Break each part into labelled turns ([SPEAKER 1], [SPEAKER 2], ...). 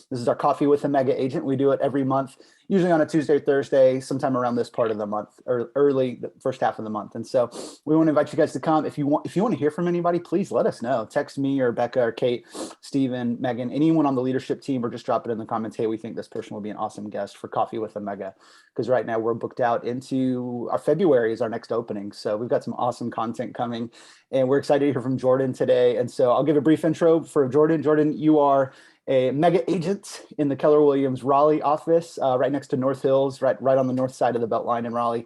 [SPEAKER 1] This is our Coffee with a Mega Agent. We do it every month, usually on a Tuesday or Thursday, sometime around this part of the month or early the first half of the month. And so we want to invite you guys to come. If you want to hear from anybody, please let us know. Text me or Becca or Kate, Steven, Megan, anyone on the leadership team, or just drop it in the comments. Hey, we think this person will be an awesome guest for Coffee with a Mega. Because right now we're booked out into our February is our next opening. So we've got some awesome content coming, and we're excited to hear from Jordan today. And so I'll give a brief intro for Jordan. Jordan, you are a mega agent in the Keller Williams Raleigh office, right next to North Hills, right on the north side of the Beltline in Raleigh.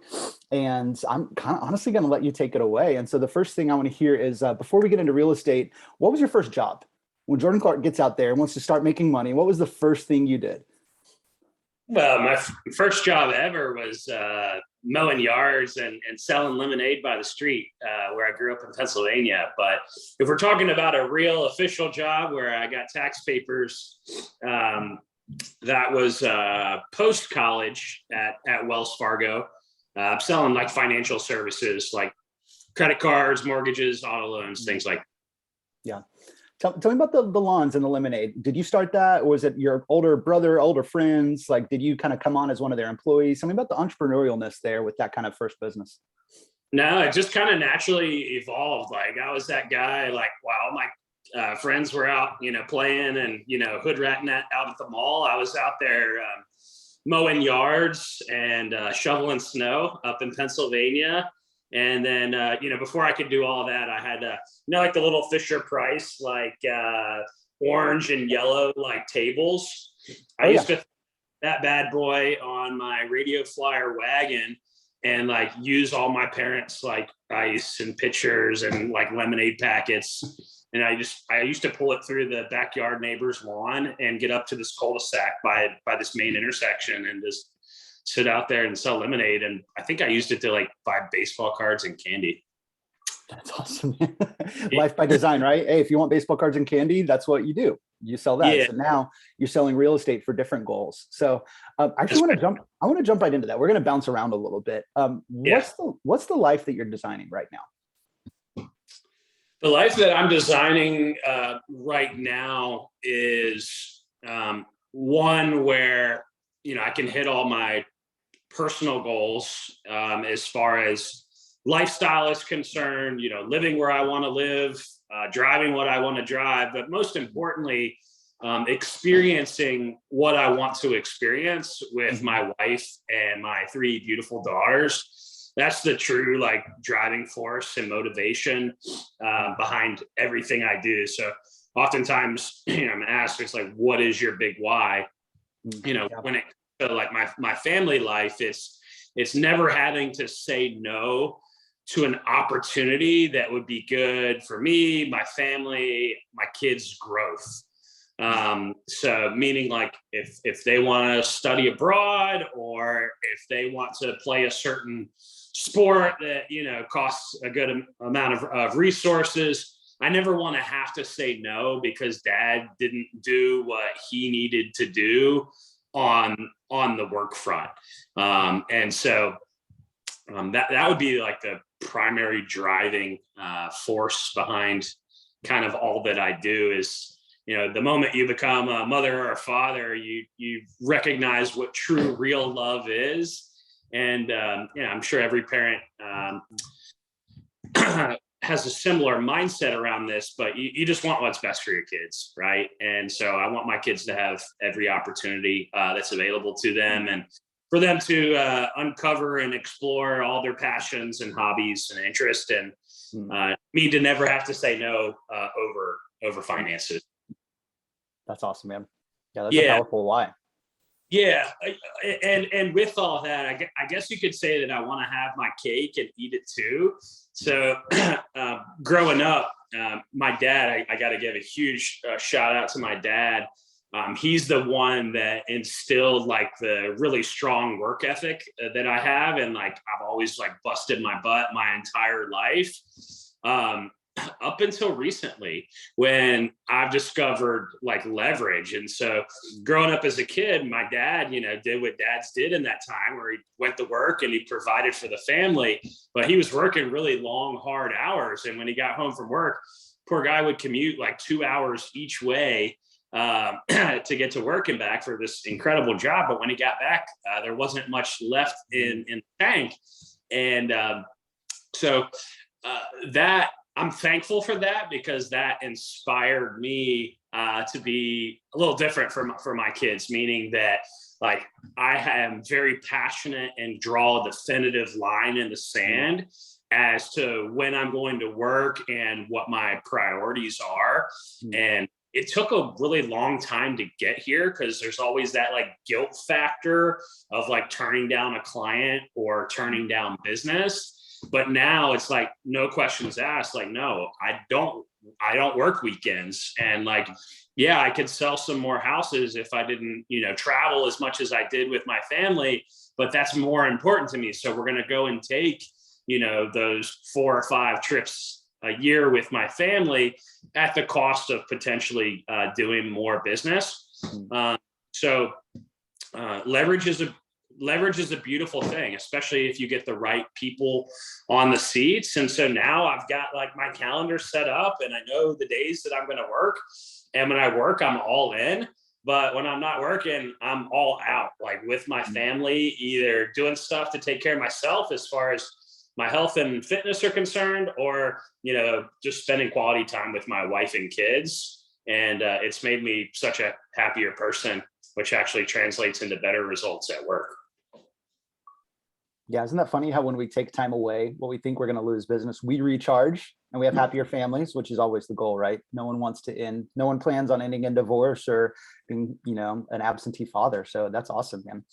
[SPEAKER 1] And I'm kind of honestly going to let you take it away. And so the first thing I want to hear is, before we get into real estate, what was your first job? When Jordan Clark gets out there and wants to start making money, what was the first thing you did?
[SPEAKER 2] Well, my first job ever was mowing yards and selling lemonade by the street, where I grew up in Pennsylvania. But if we're talking about a real official job where I got tax papers, that was post-college at Wells Fargo, selling like financial services, like credit cards, mortgages, auto loans, things like that.
[SPEAKER 1] Yeah. Tell me about the lawns and the lemonade. Did you start that, or was it your older brother, older friends? Like, did you kind of come on as one of their employees? Tell me about the entrepreneurialness there with that kind of first business.
[SPEAKER 2] No, it just kind of naturally evolved. Like, I was that guy, like, while my friends were out, playing and, hood ratting out at the mall, I was out there mowing yards and shoveling snow up in Pennsylvania. And then, before I could do all that, I had, like the little Fisher Price, like orange and yellow, like tables. I used to that bad boy on my Radio Flyer wagon and like use all my parents' like ice and pitchers and like lemonade packets. And I used to pull it through the backyard neighbor's lawn and get up to this cul-de-sac by this main intersection and just sit out there and sell lemonade. And I think I used it to like buy baseball cards and candy.
[SPEAKER 1] That's awesome. Life by design, right? Hey, if you want baseball cards and candy, that's what you do. You sell that. Yeah. So now you're selling real estate for different goals. So I want to jump right into that. We're going to bounce around a little bit. What's the life that you're designing right now?
[SPEAKER 2] The life that I'm designing right now is one where, I can hit all my personal goals as far as lifestyle is concerned, living where I want to live, driving what I want to drive, but most importantly, experiencing what I want to experience with my wife and my 3 beautiful daughters. That's the true like driving force and motivation behind everything I do. So oftentimes, I'm asked, it's like, what is your big why? When it comes to like my family life, it's never having to say no to an opportunity that would be good for me, my family, my kids' growth. So meaning like if they want to study abroad, or if they want to play a certain sport that, costs a good amount of resources, I never want to have to say no because dad didn't do what he needed to do on the work front. And so that would be like the primary driving force behind kind of all that I do is, the moment you become a mother or a father, you recognize what true real love is. And, I'm sure every parent has a similar mindset around this, but you just want what's best for your kids, right? And so I want my kids to have every opportunity that's available to them, and for them to uncover and explore all their passions and hobbies and interests, and me to never have to say no over finances.
[SPEAKER 1] That's awesome, man. Yeah, that's a powerful why.
[SPEAKER 2] Yeah, and with all that, I guess you could say that I want to have my cake and eat it too. So growing up, my dad, I got to give a huge shout out to my dad. He's the one that instilled like the really strong work ethic that I have. And like, I've always like busted my butt my entire life. Up until recently when I've discovered like leverage. And so growing up as a kid, my dad, did what dads did in that time where he went to work and he provided for the family, but he was working really long, hard hours. And when he got home from work, poor guy would commute like 2 hours each way to get to work and back for this incredible job. But when he got back, there wasn't much left in the tank. And so that I'm thankful for that, because that inspired me to be a little different for my kids, meaning that like I am very passionate and draw a definitive line in the sand as to when I'm going to work and what my priorities are. And it took a really long time to get here, because there's always that like guilt factor of like turning down a client or turning down business. But now it's like no questions asked. Like, no, I don't work weekends. And like, yeah, I could sell some more houses if I didn't, travel as much as I did with my family, but that's more important to me. So we're going to go and take, those 4 or 5 trips a year with my family at the cost of potentially doing more business. So leverage is a beautiful thing, especially if you get the right people on the seats. And so now I've got like my calendar set up, and I know the days that I'm going to work. And when I work, I'm all in. But when I'm not working, I'm all out, like with my family, either doing stuff to take care of myself as far as my health and fitness are concerned, or, just spending quality time with my wife and kids. And it's made me such a happier person, which actually translates into better results at work.
[SPEAKER 1] Yeah, isn't that funny how when we take time away, what we think we're going to lose business, we recharge and we have happier families, which is always the goal, right? No one plans on ending in divorce or being, an absentee father. So that's awesome, man.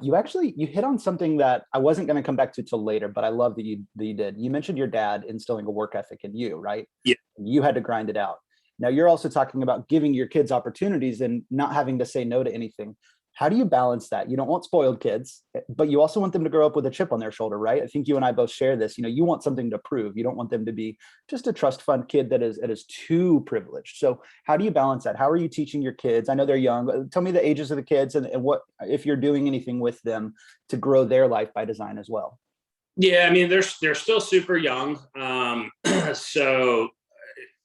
[SPEAKER 1] You hit on something that I wasn't going to come back to till later, but I love that you did. You mentioned your dad instilling a work ethic in you, right?
[SPEAKER 2] Yeah.
[SPEAKER 1] You had to grind it out. Now you're also talking about giving your kids opportunities and not having to say no to anything. How do you balance that? You don't want spoiled kids, but you also want them to grow up with a chip on their shoulder, right? I think you and I both share this. You want something to prove. You don't want them to be just a trust fund kid that is too privileged. So how do you balance that? How are you teaching your kids? I know they're young. Tell me the ages of the kids and what, if you're doing anything with them to grow their life by design as well.
[SPEAKER 2] Yeah, I mean, they're still super young. So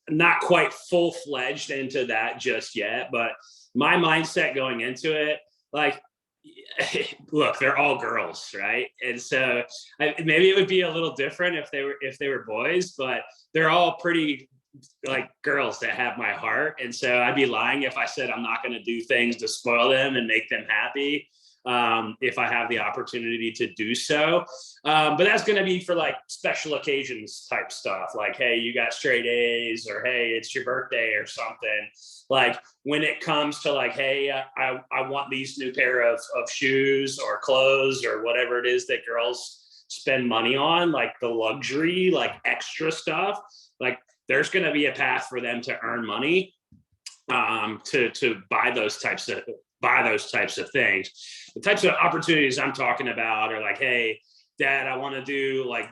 [SPEAKER 2] not quite full-fledged into that just yet, but my mindset going into it, like, look, they're all girls, right? And so maybe it would be a little different if they were boys, but they're all pretty like girls that have my heart. And so I'd be lying if I said I'm not going to do things to spoil them and make them happy. If I have the opportunity to do so. But that's going to be for like special occasions type stuff. Like, hey, you got straight A's, or hey, it's your birthday or something. Like when it comes to like, hey, I want these new pair of shoes or clothes or whatever it is that girls spend money on, like the luxury, like extra stuff, like there's going to be a path for them to earn money to buy those types of things. The types of opportunities I'm talking about are like, hey, Dad, I want to do like,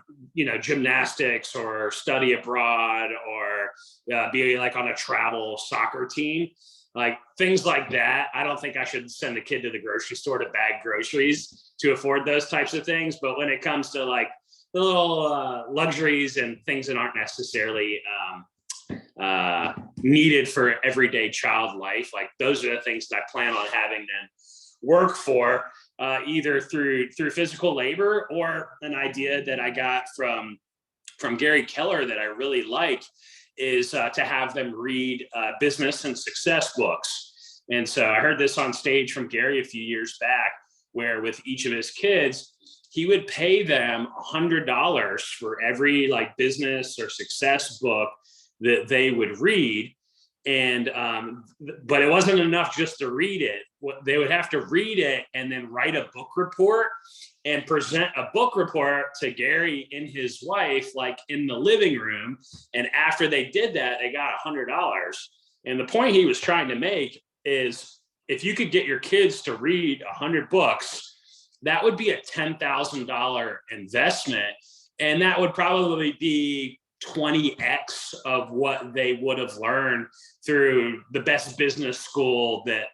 [SPEAKER 2] gymnastics or study abroad or be like on a travel soccer team, like things like that. I don't think I should send a kid to the grocery store to bag groceries to afford those types of things. But when it comes to like the little luxuries and things that aren't necessarily needed for everyday child life, like those are the things that I plan on having them work for, either through physical labor or an idea that I got from Gary Keller that I really like is to have them read business and success books. And so I heard this on stage from Gary a few years back, where with each of his kids, he would pay them $100 for every like business or success book that they would read. And but it wasn't enough just to read it. They would have to read it and then write a book report and present a book report to Gary and his wife, like in the living room. And after they did that, they got $100. And the point he was trying to make is if you could get your kids to read 100 books, that would be a $10,000 investment. And that would probably be 20x of what they would have learned through the best business school that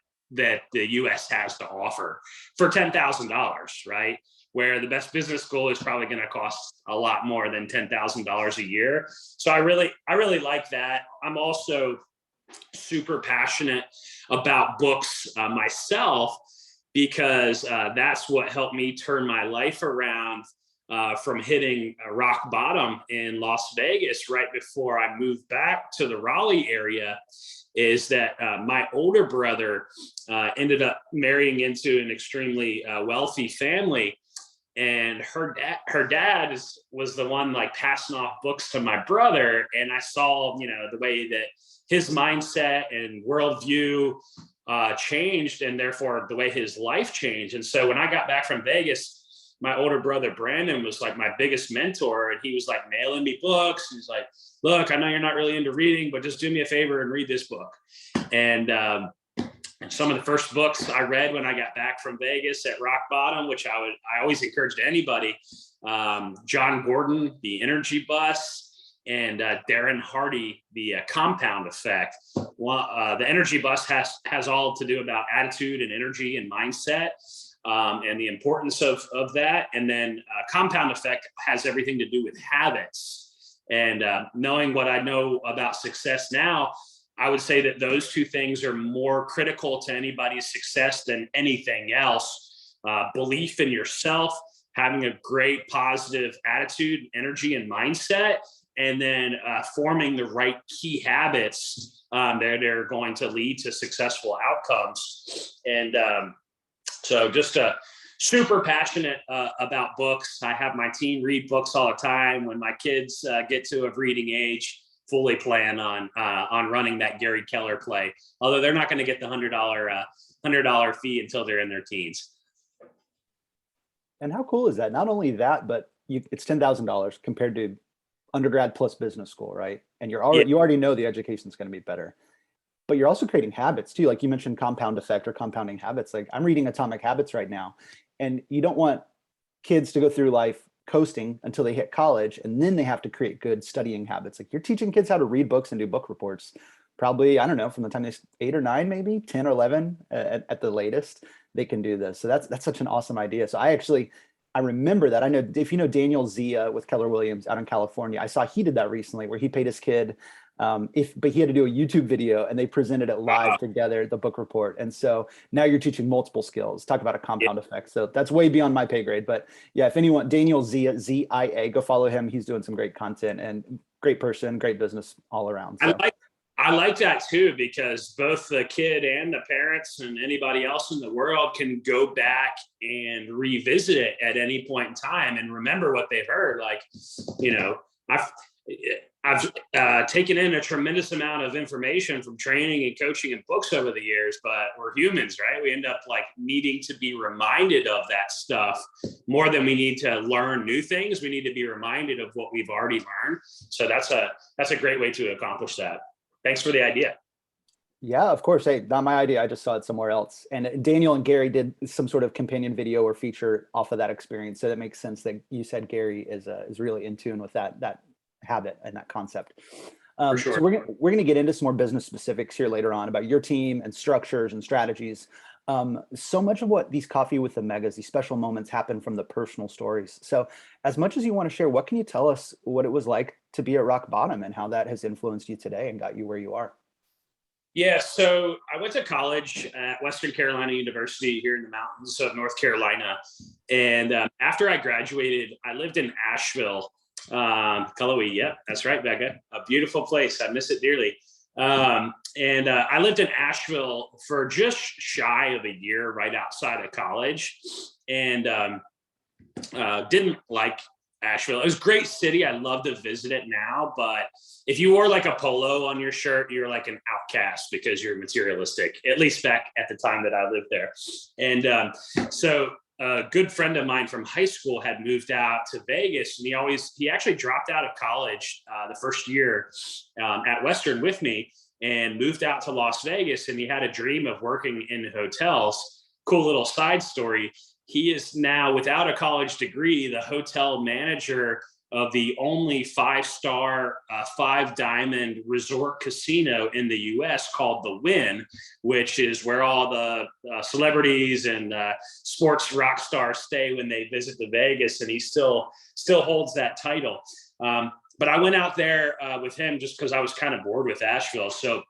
[SPEAKER 2] the US has to offer for $10,000, right? Where the best business school is probably going to cost a lot more than $10,000 a year. So I really like that. I'm also super passionate about books myself, because that's what helped me turn my life around from hitting a rock bottom in Las Vegas right before I moved back to the Raleigh area. Is that my older brother ended up marrying into an extremely wealthy family, and her dad was the one like passing off books to my brother, and I saw, you know, the way that his mindset and worldview changed, and therefore the way his life changed. And so when I got back from Vegas, my older brother Brandon was like my biggest mentor, and he was like mailing me books. He's like, look, I know you're not really into reading, but just do me a favor and read this book. And some of the first books I read when I got back from Vegas at rock bottom, which I always encourage to anybody, John Gordon, The Energy Bus, and Darren Hardy, The Compound Effect. Well, The Energy Bus has all to do about attitude and energy and mindset, and the importance of that. And then Compound Effect has everything to do with habits. And knowing what I know about success now, I would say that those two things are more critical to anybody's success than anything else. Belief in yourself, having a great positive attitude, energy, and mindset, and then forming the right key habits that are going to lead to successful outcomes. And so just super passionate about books. I have my team read books all the time. When my kids get to a reading age, fully plan on running that Gary Keller play. Although they're not going to get the $100 fee until they're in their teens.
[SPEAKER 1] And how cool is that? Not only that, but it's $10,000 compared to undergrad plus business school, right? And you already know the education is going to be better. But you're also creating habits too. Like you mentioned compound effect or compounding habits. Like I'm reading Atomic Habits right now, and you don't want kids to go through life coasting until they hit college, and then they have to create good studying habits. Like you're teaching kids how to read books and do book reports, probably, I don't know, from the time they're 8 or 9, maybe 10 or 11 at the latest, they can do this. So that's such an awesome idea. So I remember that. I know, if you know Daniel Zia with Keller Williams out in California, I saw he did that recently where he paid his kid, but he had to do a YouTube video and they presented it live together, the book report. And so now you're teaching multiple skills. Talk about a compound effect. So that's way beyond my pay grade. But yeah, if anyone, Daniel Zia, Z-I-A, go follow him. He's doing some great content and great person, great business all around. So.
[SPEAKER 2] I like that too, because both the kid and the parents and anybody else in the world can go back and revisit it at any point in time and remember what they've heard. Like, you know, I've taken in a tremendous amount of information from training and coaching and books over the years, but we're humans, right? We end up like needing to be reminded of that stuff more than we need to learn new things. We need to be reminded of what we've already learned. So that's a great way to accomplish that. Thanks for the idea.
[SPEAKER 1] Yeah, of course. Hey, not my idea. I just saw it somewhere else. And Daniel and Gary did some sort of companion video or feature off of that experience. So that makes sense that you said Gary is really in tune with that habit and that concept. For sure. So we're gonna get into some more business specifics here later on about your team and structures and strategies. So much of what these Coffee with the Megas, these special moments, happen from the personal stories. So as much as you want to share, what can you tell us what it was like to be at rock bottom and how that has influenced you today and got you where you are?
[SPEAKER 2] Yeah, so I went to college at Western Carolina University here in the mountains of North Carolina. And after I graduated, I lived in Asheville, Cullowhee. Yep, that's right, Becca. A beautiful place. I miss it dearly. And I lived in Asheville for just shy of a year right outside of college, and didn't like Asheville. It was a great city. I love to visit it now, but if you wore like a polo on your shirt, you're like an outcast because you're materialistic, at least back at the time that I lived there. And so a good friend of mine from high school had moved out to Vegas, and he actually dropped out of college the first year at Western with me and moved out to Las Vegas, and he had a dream of working in hotels. Cool little side story. He is now, without a college degree, the hotel manager of the only 5-star, 5-diamond resort casino in the U.S. called the Wynn, which is where all the celebrities and sports rock stars stay when they visit the Vegas, and he still holds that title. But I went out there with him just because I was kind of bored with Asheville. So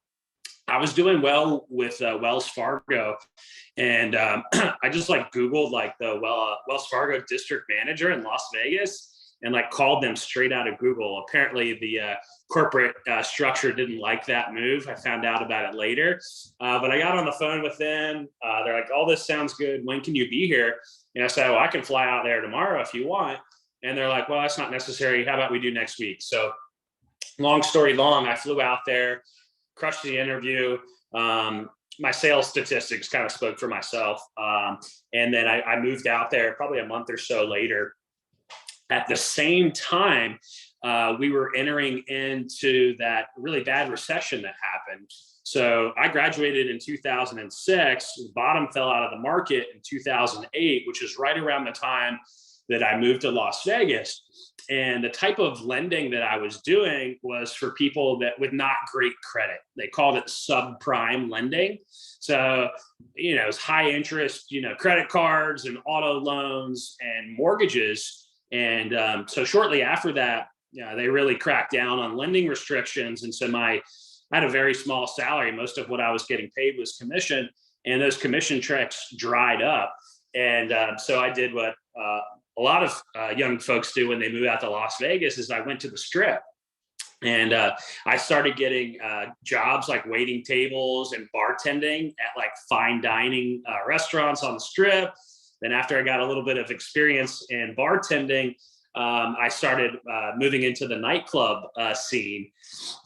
[SPEAKER 2] I was doing well with Wells Fargo, and I just like Googled like the Wells Fargo district manager in Las Vegas, and like called them straight out of Google. Apparently, the corporate structure didn't like that move. I found out about it later, but I got on the phone with them. They're like, "All this sounds good. When can you be here?" And I said, "Well, I can fly out there tomorrow if you want." And they're like, "Well, that's not necessary. How about we do next week?" So, long story long, I flew out there, crushed the interview. My sales statistics kind of spoke for myself. And then I moved out there probably a month or so later. At the same time, we were entering into that really bad recession that happened. So I graduated in 2006, the bottom fell out of the market in 2008, which is right around the time that I moved to Las Vegas. And the type of lending that I was doing was for people that with not great credit. They called it subprime lending. So, it's high interest, credit cards and auto loans and mortgages. And so shortly after that, they really cracked down on lending restrictions. And so I had a very small salary. Most of what I was getting paid was commission, and those commission checks dried up. And so I did what a lot of young folks do when they move out to Las Vegas is I went to the Strip, and I started getting jobs like waiting tables and bartending at like fine dining restaurants on the Strip. Then after I got a little bit of experience in bartending, I started moving into the nightclub scene.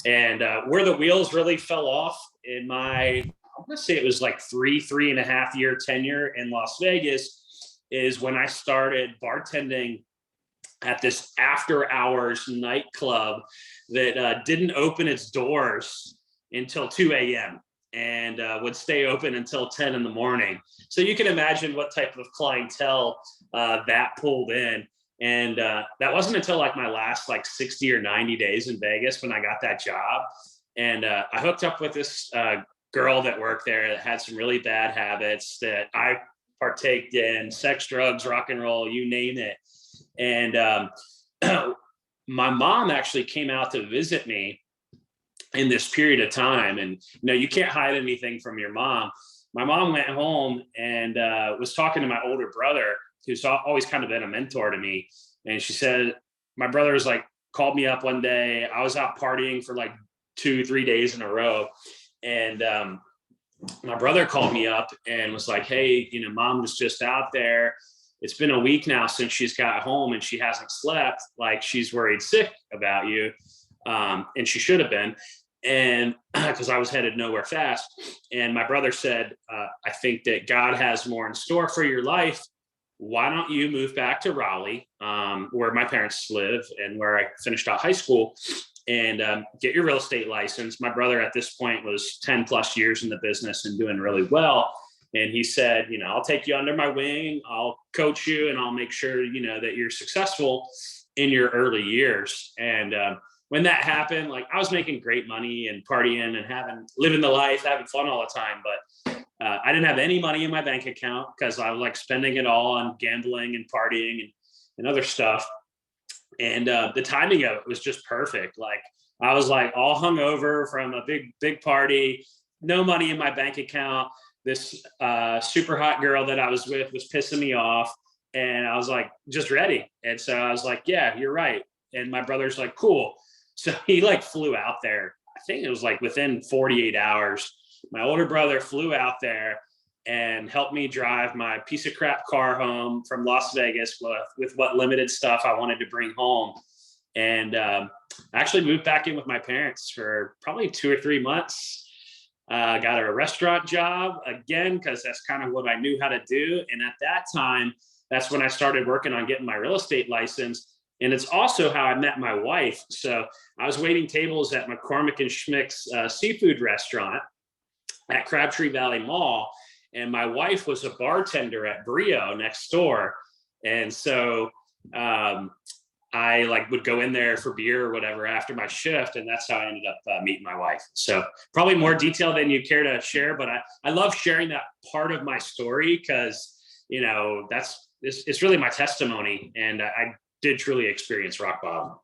[SPEAKER 2] And where the wheels really fell off in I'm gonna say it was like 3.5 year tenure in Las Vegas is when I started bartending at this after hours nightclub that didn't open its doors until 2 a.m. and would stay open until 10 in the morning. So you can imagine what type of clientele that pulled in. And that wasn't until like my last like 60 or 90 days in Vegas when I got that job. And I hooked up with this girl that worked there that had some really bad habits that I partaked in: sex, drugs, rock and roll, you name it. And my mom actually came out to visit me in this period of time. And you can't hide anything from your mom. My mom went home and was talking to my older brother, who's always kind of been a mentor to me. And she said, my brother was like, called me up one day. I was out partying for like 2-3 days in a row. And my brother called me up and was like, "Hey, mom was just out there. It's been a week now since she's got home and she hasn't slept. Like, she's worried sick about you." And she should have been. And because I was headed nowhere fast. And my brother said, "I think that God has more in store for your life. Why don't you move back to Raleigh, where my parents live and where I finished out high school, and get your real estate license?" My brother at this point was 10 plus years in the business and doing really well. And he said, "I'll take you under my wing. I'll coach you and I'll make sure, that you're successful in your early years." And when that happened, like, I was making great money and partying and living the life, having fun all the time. But I didn't have any money in my bank account because I was like spending it all on gambling and partying and other stuff. And the timing of it was just perfect. Like, I was like all hungover from a big party, no money in my bank account. This super hot girl that I was with was pissing me off, and I was like just ready. And so I was like, "Yeah, you're right." And my brother's like, "Cool." So he like flew out there. I think it was like within 48 hours. My older brother flew out there and helped me drive my piece of crap car home from Las Vegas with what limited stuff I wanted to bring home. And I actually moved back in with my parents for probably 2 or 3 months. Got a restaurant job again, because that's kind of what I knew how to do. And at that time, that's when I started working on getting my real estate license. And it's also how I met my wife. So I was waiting tables at McCormick and Schmick's seafood restaurant at Crabtree Valley Mall. And my wife was a bartender at Brio next door. And so I like would go in there for beer or whatever after my shift. And that's how I ended up meeting my wife. So probably more detail than you care to share, but I love sharing that part of my story because, it's really my testimony. And I did truly experience rock bottom.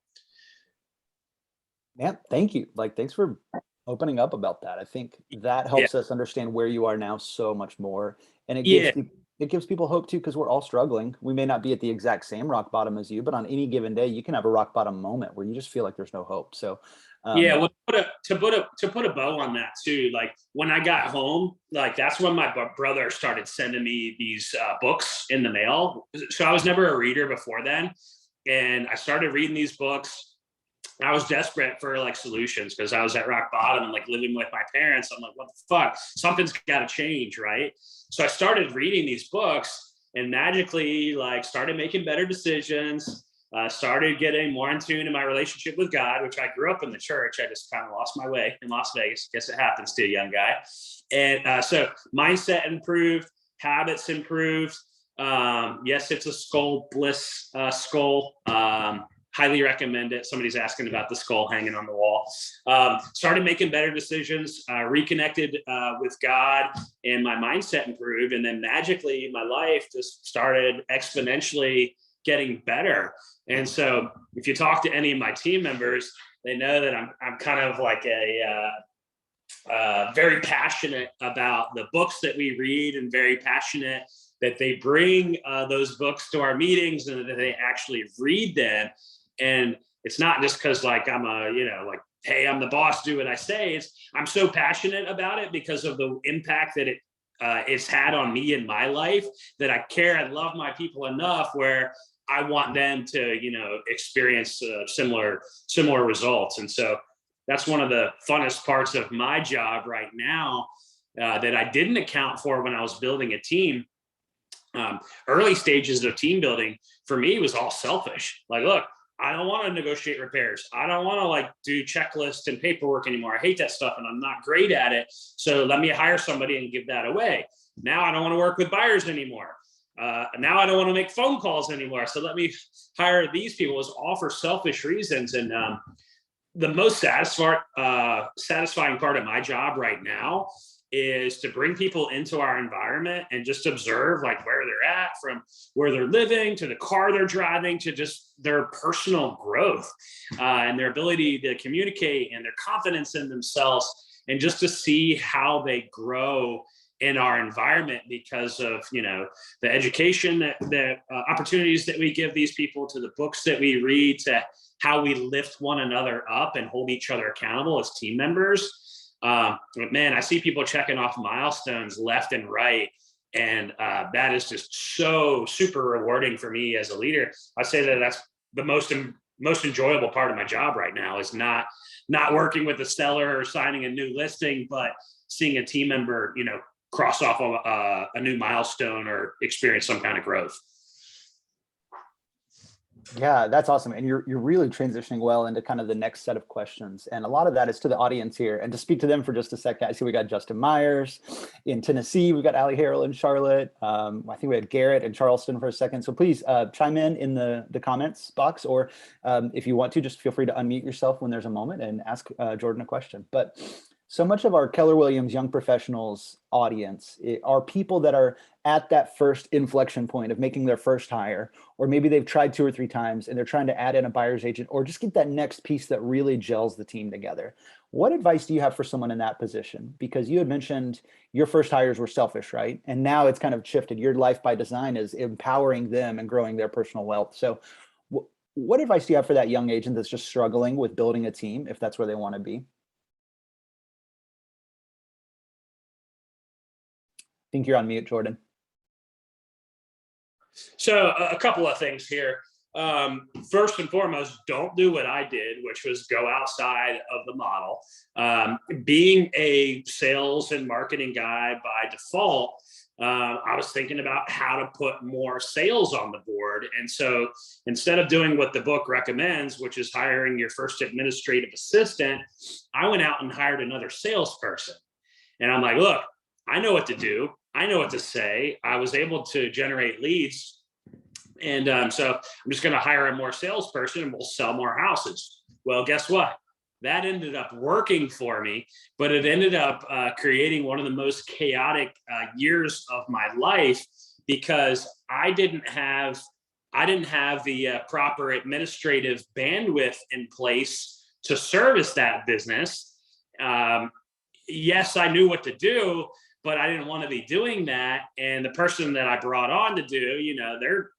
[SPEAKER 1] Yeah, thank you. Like, thanks for opening up about that. I think that
[SPEAKER 2] Yeah.
[SPEAKER 1] helps us understand where you are now so much more. And
[SPEAKER 2] Yeah.
[SPEAKER 1] it gives people hope too, because we're all struggling. We may not be at the exact same rock bottom as you, but on any given day, you can have a rock bottom moment where you just feel like there's no hope. So
[SPEAKER 2] Yeah,
[SPEAKER 1] um,
[SPEAKER 2] well, to put a bow on that too. Like when I got home, like that's when my brother started sending me these books in the mail. So I was never a reader before then, and I started reading these books. I was desperate for like solutions because I was at rock bottom and like living with my parents. I'm like, what the fuck? Something's got to change, right? So I started reading these books and magically like started making better decisions. Started getting more in tune in my relationship with God, which I grew up in the church. I just kind of lost my way in Las Vegas. Guess it happens to a young guy. And so mindset improved, habits improved. Yes, it's a skull bliss skull. Highly recommend it. Somebody's asking about the skull hanging on the wall. Started making better decisions, reconnected with God, and my mindset improved. And then magically, my life just started exponentially getting better. And so, if you talk to any of my team members, they know that I'm kind of like very passionate about the books that we read, and very passionate that they bring those books to our meetings and that they actually read them. And it's not just because like I'm like, hey, I'm the boss, do what I say. I'm so passionate about it because of the impact that it's had on me in my life, that I care and love my people enough where I want them to, experience similar results. And so that's one of the funnest parts of my job right now that I didn't account for when I was building a team. Early stages of team building for me was all selfish. Like, look, I don't want to negotiate repairs. I don't want to like do checklists and paperwork anymore. I hate that stuff and I'm not great at it. So let me hire somebody and give that away. Now I don't want to work with buyers anymore. Now I don't want to make phone calls anymore. So let me hire these people. It was all for selfish reasons. And the most satisfying part of my job right now is to bring people into our environment and just observe like where they're at, from where they're living to the car they're driving to just their personal growth and their ability to communicate and their confidence in themselves, and just to see how they grow in our environment because of the education that opportunities that we give these people, to the books that we read, to how we lift one another up and hold each other accountable as team members. Man, I see people checking off milestones left and right. And that is just so super rewarding for me as a leader. I say that that's the most enjoyable part of my job right now, is not working with a seller or signing a new listing, but seeing a team member, cross off a new milestone or experience some kind of growth.
[SPEAKER 1] Yeah, that's awesome. And you're really transitioning well into kind of the next set of questions. And a lot of that is to the audience here. And to speak to them for just a second, I see we got Justin Myers in Tennessee. We got Allie Harrell in Charlotte. I think we had Garrett in Charleston for a second. So please chime in the comments box, or if you want to, just feel free to unmute yourself when there's a moment and ask Jordan a question. But so much of our Keller Williams Young Professionals audience are people that are at that first inflection point of making their first hire, or maybe they've tried 2 or 3 times and they're trying to add in a buyer's agent, or just get that next piece that really gels the team together. What advice do you have for someone in that position? Because you had mentioned your first hires were selfish, right? And now it's kind of shifted. Your life by design is empowering them and growing their personal wealth. So what advice do you have for that young agent that's just struggling with building a team, if that's where they want to be? I think you're on mute, Jordan.
[SPEAKER 2] So a couple of things here. First and foremost, don't do what I did, which was go outside of the model. Being a sales and marketing guy by default, I was thinking about how to put more sales on the board. And so instead of doing what the book recommends, which is hiring your first administrative assistant, I went out and hired another salesperson. And I'm like, look, I know what to do. I know what to say. I was able to generate leads. And so I'm just going to hire a more salesperson and we'll sell more houses. Well, guess what? That ended up working for me, but it ended up creating one of the most chaotic years of my life, because I didn't have the proper administrative bandwidth in place to service that business. yes, I knew what to do, but I didn't want to be doing that. And the person that I brought on to do,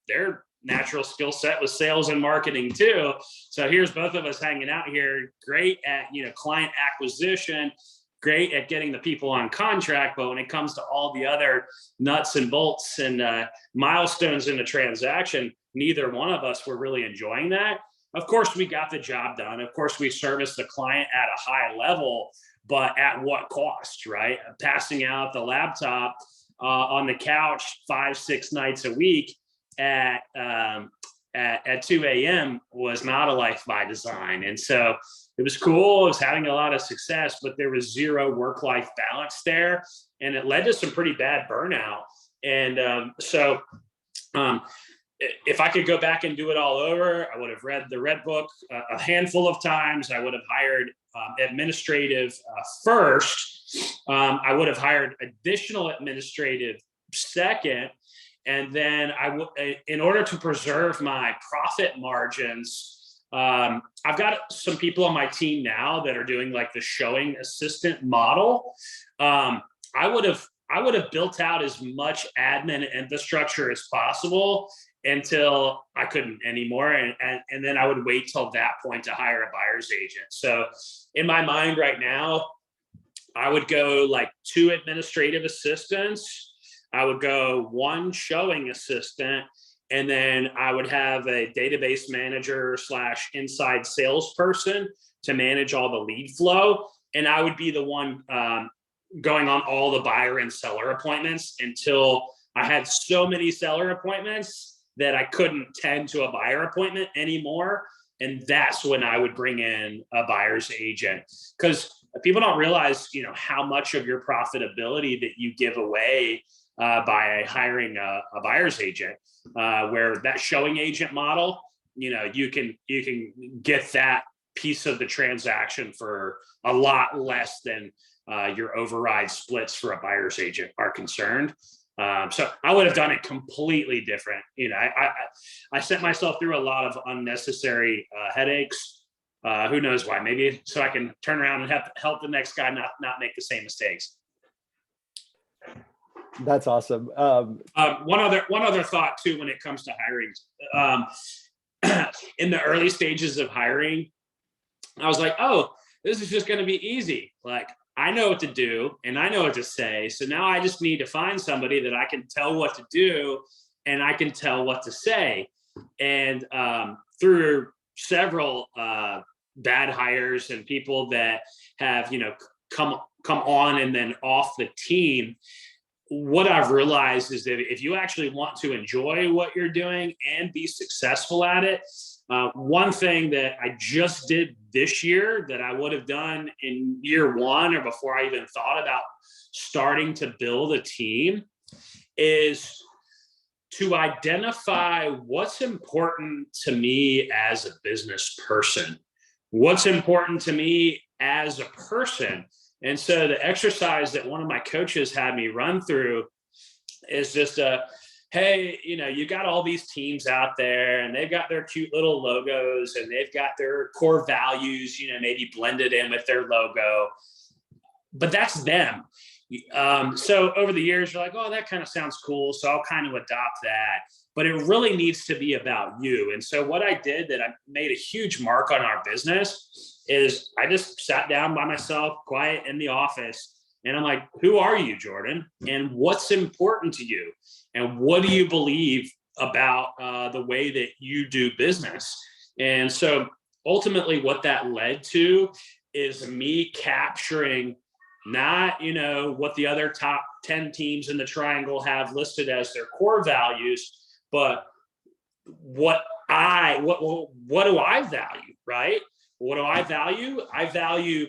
[SPEAKER 2] their natural skill set was sales and marketing too. So here's both of us hanging out here, great at, client acquisition, great at getting the people on contract. But when it comes to all the other nuts and bolts and milestones in the transaction, neither one of us were really enjoying that. Of course, we got the job done. Of course, we serviced the client at a high level, but at what cost, right? Passing out the laptop on the couch 5-6 nights a week at 2 a.m. was not a life by design. And so it was cool. It was having a lot of success, but there was zero work-life balance there. And it led to some pretty bad burnout. And so if I could go back and do it all over, I would have read the Red Book a handful of times. I would have hired administrative first. I would have hired additional administrative second. And then in order to preserve my profit margins, I've got some people on my team now that are doing like the showing assistant model. I would have built out as much admin infrastructure as possible until I couldn't anymore. And then I would wait till that point to hire a buyer's agent. So in my mind right now, I would go like 2 administrative assistants. I would go 1 showing assistant, and then I would have a database manager / inside salesperson to manage all the lead flow. And I would be the one going on all the buyer and seller appointments until I had so many seller appointments that I couldn't tend to a buyer appointment anymore. And that's when I would bring in a buyer's agent, because people don't realize, how much of your profitability that you give away by hiring a buyer's agent, where that showing agent model, you can get that piece of the transaction for a lot less than your override splits for a buyer's agent are concerned. So I would have done it completely different. I sent myself through a lot of unnecessary headaches. Who knows why? Maybe so I can turn around and help the next guy not make the same mistakes.
[SPEAKER 1] That's awesome.
[SPEAKER 2] One other thought too, when it comes to hiring, in the early stages of hiring, I was like, oh, this is just going to be easy. Like, I know what to do and I know what to say. So now I just need to find somebody that I can tell what to do and I can tell what to say. And through several bad hires and people that have, come on and then off the team, what I've realized is that if you actually want to enjoy what you're doing and be successful at it, one thing that I just did this year that I would have done in year 1 or before I even thought about starting to build a team is to identify what's important to me as a business person, what's important to me as a person. And so the exercise that one of my coaches had me run through is just hey, you got all these teams out there and they've got their cute little logos and they've got their core values, maybe blended in with their logo, but that's them. So over the years, you're like, oh, that kind of sounds cool. So I'll kind of adopt that, but it really needs to be about you. And so what I did that I made a huge mark on our business is I just sat down by myself, quiet in the office. And I'm like, who are you, Jordan? And what's important to you? And what do you believe about the way that you do business? And so ultimately what that led to is me capturing not, what the other top 10 teams in the triangle have listed as their core values, but what do I value, right? What do I value? I value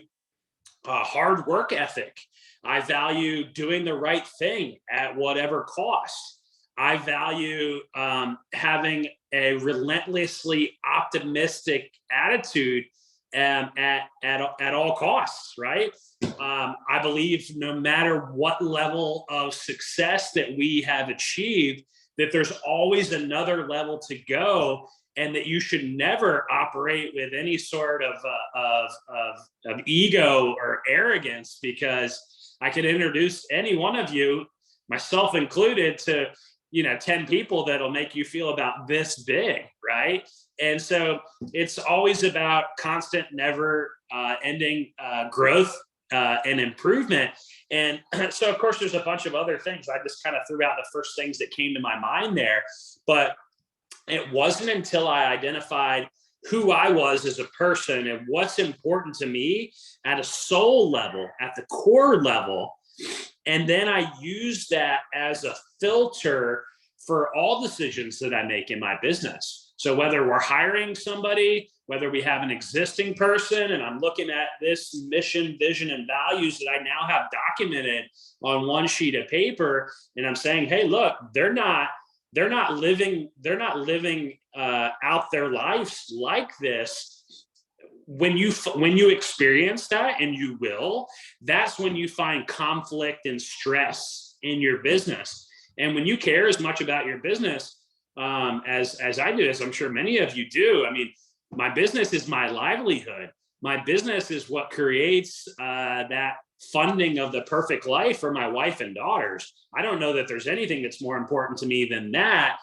[SPEAKER 2] hard work ethic. I value doing the right thing at whatever cost. I value having a relentlessly optimistic attitude at all costs, right? I believe no matter what level of success that we have achieved, that there's always another level to go. and that you should never operate with any sort of ego or arrogance, because I could introduce any one of you, myself included, to 10 people that'll make you feel about this big, right? And so it's always about constant, never ending growth and improvement. And so, of course, there's a bunch of other things. I just kind of threw out the first things that came to my mind there. But it wasn't until I identified who I was as a person and what's important to me at a soul level, at the core level. And then I use that as a filter for all decisions that I make in my business. So whether we're hiring somebody, whether we have an existing person, and I'm looking at this mission, vision, and values that I now have documented on one sheet of paper, and I'm saying, hey, look, they're not living out their lives like this. When you experience that, and you will, that's when you find conflict and stress in your business. And when you care as much about your business as I do, as I'm sure many of you do, I mean, my business is my livelihood. My business is what creates that funding of the perfect life for my wife and daughters. I don't know that there's anything that's more important to me than that.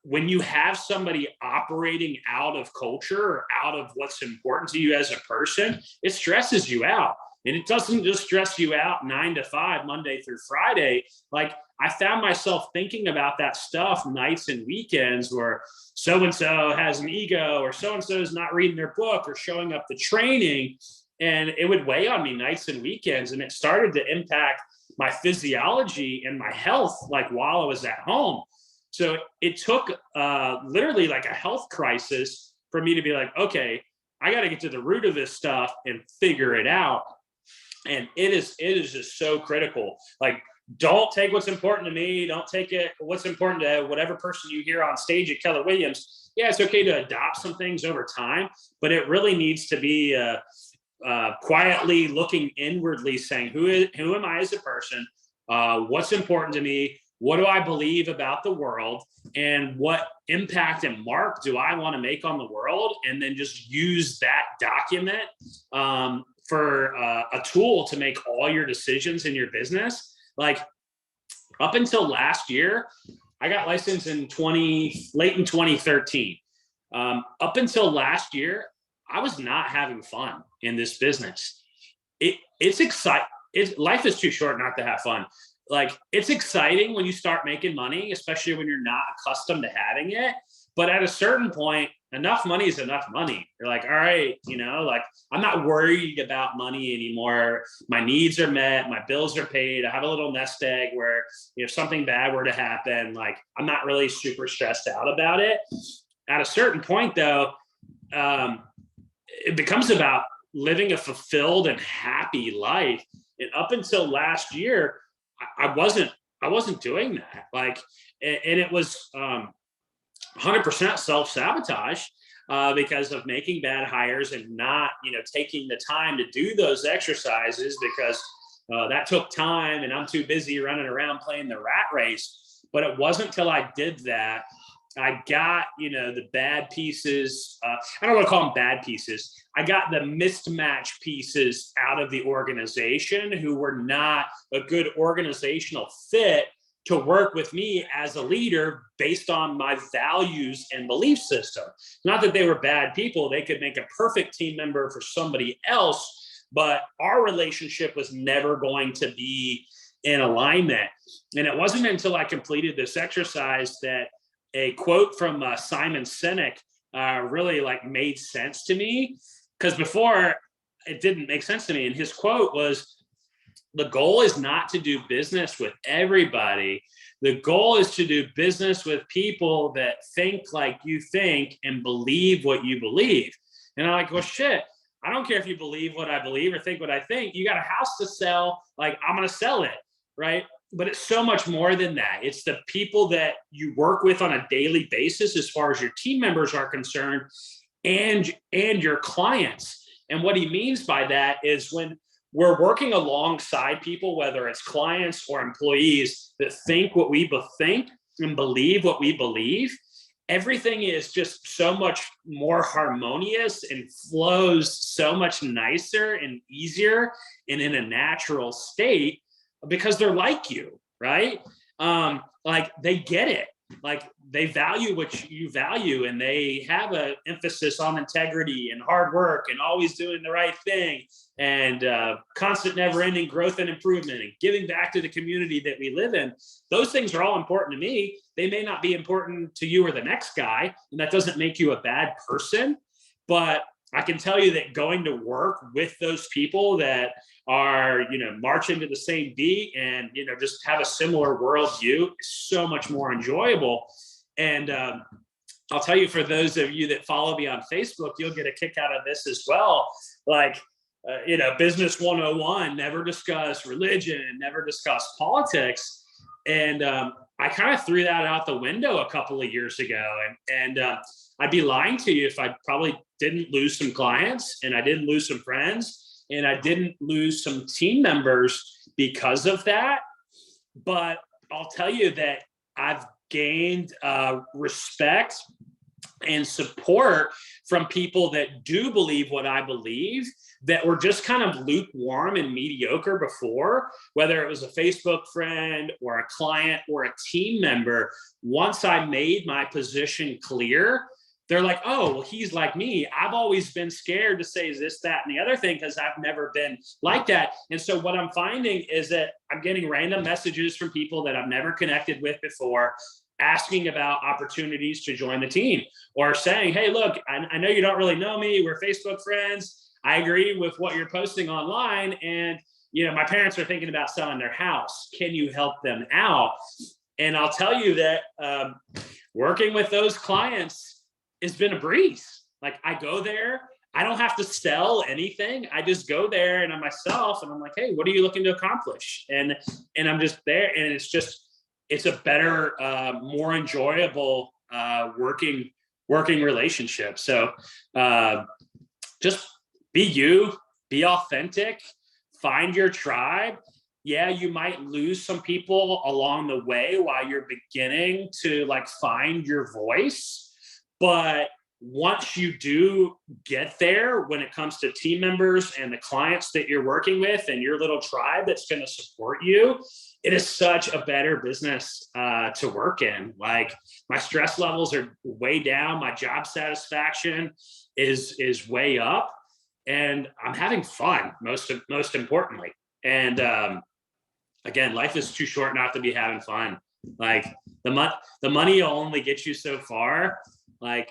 [SPEAKER 2] When you have somebody operating out of culture or out of what's important to you as a person, it stresses you out. And it doesn't just stress you out 9 to 5, Monday through Friday. Like, I found myself thinking about that stuff nights and weekends, where so-and-so has an ego, or so-and-so is not reading their book or showing up to training. And it would weigh on me nights and weekends. And it started to impact my physiology and my health, like while I was at home. So it took literally like a health crisis for me to be like, okay, I got to get to the root of this stuff and figure it out. And it is just so critical. Like, don't take what's important to me. Don't take what's important to whatever person you hear on stage at Keller Williams. Yeah, it's okay to adopt some things over time, but it really needs to be quietly looking inwardly, saying, who am I as a person? What's important to me? What do I believe about the world? And what impact and mark do I want to make on the world? And then just use that document for a tool to make all your decisions in your business. Like, up until last year, I got licensed in late in 2013. Up until last year, I was not having fun in this business. It's exciting. Life is too short not to have fun. Like, it's exciting when you start making money, especially when you're not accustomed to having it. But at a certain point, enough money is enough money. You're like, all right, like, I'm not worried about money anymore. My needs are met. My bills are paid. I have a little nest egg where if something bad were to happen, like, I'm not really super stressed out about it. At a certain point, though, it becomes about living a fulfilled and happy life. And up until last year, I wasn't doing that. Like, and it was 100% self-sabotage because of making bad hires and not, taking the time to do those exercises, because that took time and I'm too busy running around playing the rat race. But it wasn't until I did that, I got, the bad pieces. I don't want to call them bad pieces. I got the mismatch pieces out of the organization who were not a good organizational fit to work with me as a leader based on my values and belief system. Not that they were bad people. They could make a perfect team member for somebody else, but our relationship was never going to be in alignment. And it wasn't until I completed this exercise that a quote from Simon Sinek really made sense to me, because before it didn't make sense to me. And his quote was, the goal is not to do business with everybody. The goal is to do business with people that think like you think and believe what you believe. And I'm like, well, shit, I don't care if you believe what I believe or think what I think. You got a house to sell. Like, I'm going to sell it. Right. But it's so much more than that. It's the people that you work with on a daily basis, as far as your team members are concerned, and your clients. And what he means by that is, when we're working alongside people, whether it's clients or employees that think what we think and believe what we believe, everything is just so much more harmonious and flows so much nicer and easier and in a natural state because they're like you, right? Like they get it. Like they value what you value, and they have an emphasis on integrity and hard work and always doing the right thing, and constant never-ending growth and improvement and giving back to the community that we live in. Those things are all important to me. They may not be important to you or the next guy, and that doesn't make you a bad person. But I can tell you that going to work with those people that are, marching to the same beat and, just have a similar worldview is so much more enjoyable. And I'll tell you, for those of you that follow me on Facebook, you'll get a kick out of this as well. Like, business 101, never discuss religion, never discuss politics. And I kind of threw that out the window a couple of years ago. And I'd be lying to you if I probably didn't lose some clients, and I didn't lose some friends, and I didn't lose some team members because of that. But I'll tell you that I've gained respect and support from people that do believe what I believe, that were just kind of lukewarm and mediocre before, whether it was a Facebook friend or a client or a team member. Once I made my position clear, they're like, oh, well, he's like me. I've always been scared to say this, that, and the other thing because I've never been like that. And so what I'm finding is that I'm getting random messages from people that I've never connected with before, asking about opportunities to join the team, or saying, hey, look, I know you don't really know me. We're Facebook friends. I agree with what you're posting online. And, my parents are thinking about selling their house. Can you help them out? And I'll tell you that working with those clients has been a breeze. Like, I go there, I don't have to sell anything. I just go there and I'm myself, and I'm like, hey, what are you looking to accomplish? And I'm just there, and it's a better, more enjoyable working relationship. So just be you, be authentic, find your tribe. Yeah, you might lose some people along the way while you're beginning to find your voice. But once you do get there, when it comes to team members and the clients that you're working with and your little tribe that's going to support you, it is such a better business to work in. Like, my stress levels are way down. My job satisfaction is way up, and I'm having fun, most importantly. And again, life is too short not to be having fun. Like, the money will only get you so far. Like,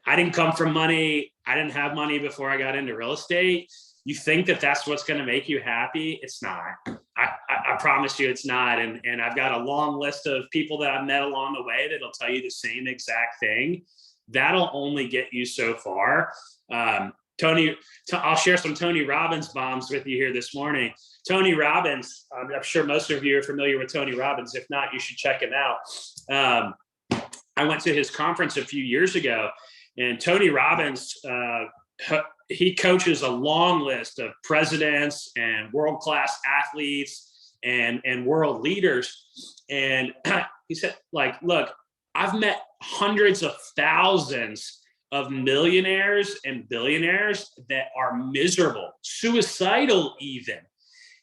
[SPEAKER 2] I didn't come from money. I didn't have money before I got into real estate. You think that that's what's going to make you happy? It's not. I promise you it's not. And I've got a long list of people that I've met along the way that'll tell you the same exact thing. That'll only get you so far. I'll share some Tony Robbins bombs with you here this morning. Tony Robbins, I'm sure most of you are familiar with Tony Robbins. If not, you should check him out. I went to his conference a few years ago, and Tony Robbins, he coaches a long list of presidents and world-class athletes and world leaders. And he said, look, I've met hundreds of thousands of millionaires and billionaires that are miserable, suicidal even.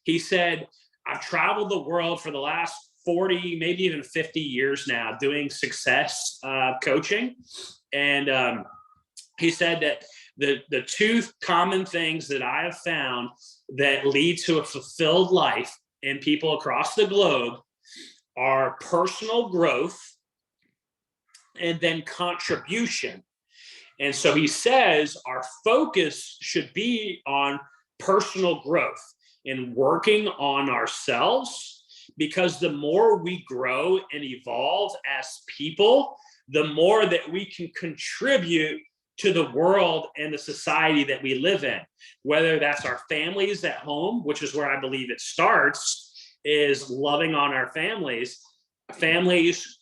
[SPEAKER 2] He said, I've traveled the world for the last 40, maybe even 50 years now doing success coaching. And he said that the two common things that I have found that lead to a fulfilled life in people across the globe are personal growth and then contribution. And so he says our focus should be on personal growth and working on ourselves, because the more we grow and evolve as people, the more that we can contribute to the world and the society that we live in, whether that's our families at home, which is where I believe it starts, is loving on our families,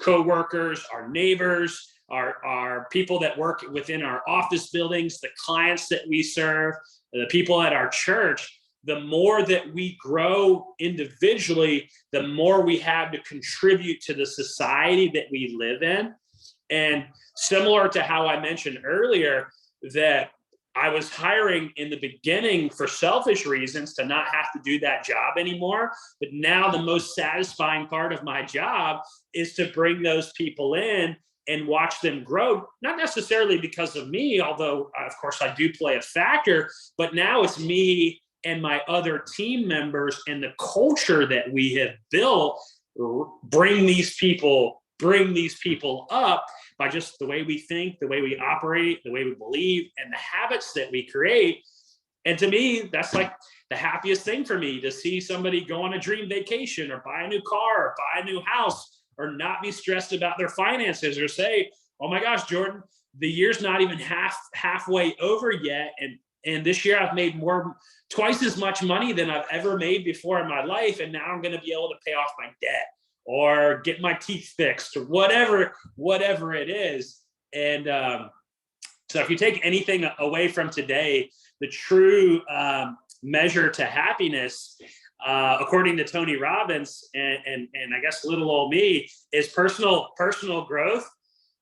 [SPEAKER 2] co-workers, our neighbors, our people that work within our office buildings, the clients that we serve, the people at our church. The more that we grow individually, the more we have to contribute to the society that we live in. And similar to how I mentioned earlier, that I was hiring in the beginning for selfish reasons to not have to do that job anymore. But now the most satisfying part of my job is to bring those people in and watch them grow, not necessarily because of me, although of course I do play a factor, but now it's me and my other team members and the culture that we have built bring these people up by just the way we think, the way we operate, the way we believe, and the habits that we create. And to me, that's like the happiest thing for me, to see somebody go on a dream vacation or buy a new car or buy a new house or not be stressed about their finances, or say, oh my gosh, Jordan, the year's not even halfway over yet. And this year I've made twice as much money than I've ever made before in my life. And now I'm going to be able to pay off my debt or get my teeth fixed or whatever it is. And so if you take anything away from today, the true measure to happiness, according to Tony Robbins and I guess little old me, is personal growth.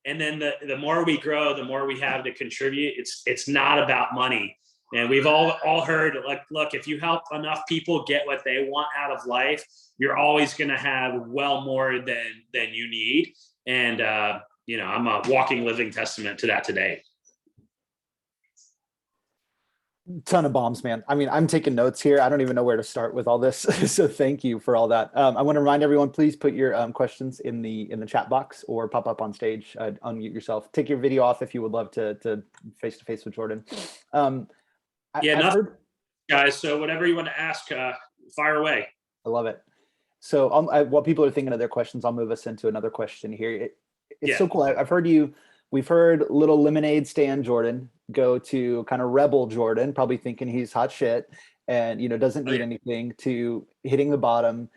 [SPEAKER 2] And then the more we grow, the more we have to contribute. It's not about money. And we've all heard, like, look, if you help enough people get what they want out of life, you're always going to have well more than you need. And, I'm a walking, living testament to that today.
[SPEAKER 1] Ton of bombs, man. I mean, I'm taking notes here. I don't even know where to start with all this. So thank you for all that. I want to remind everyone, please put your questions in the chat box or pop up on stage, unmute yourself, take your video off if you would love to face-to-face with Jordan.
[SPEAKER 2] Guys. So whatever you want to ask, fire away.
[SPEAKER 1] I love it. So while people are thinking of their questions, I'll move us into another question here. It's so cool. We've heard little lemonade stand Jordan go to kind of rebel Jordan, probably thinking he's hot shit and, doesn't need anything, to hitting the bottom,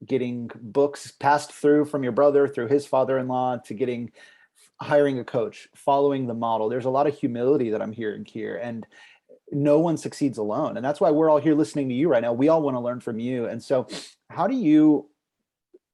[SPEAKER 1] getting books passed through from your brother, through his father-in-law, to hiring a coach, following the model. There's a lot of humility that I'm hearing here, and no one succeeds alone. And that's why we're all here listening to you right now. We all want to learn from you. And so how do you,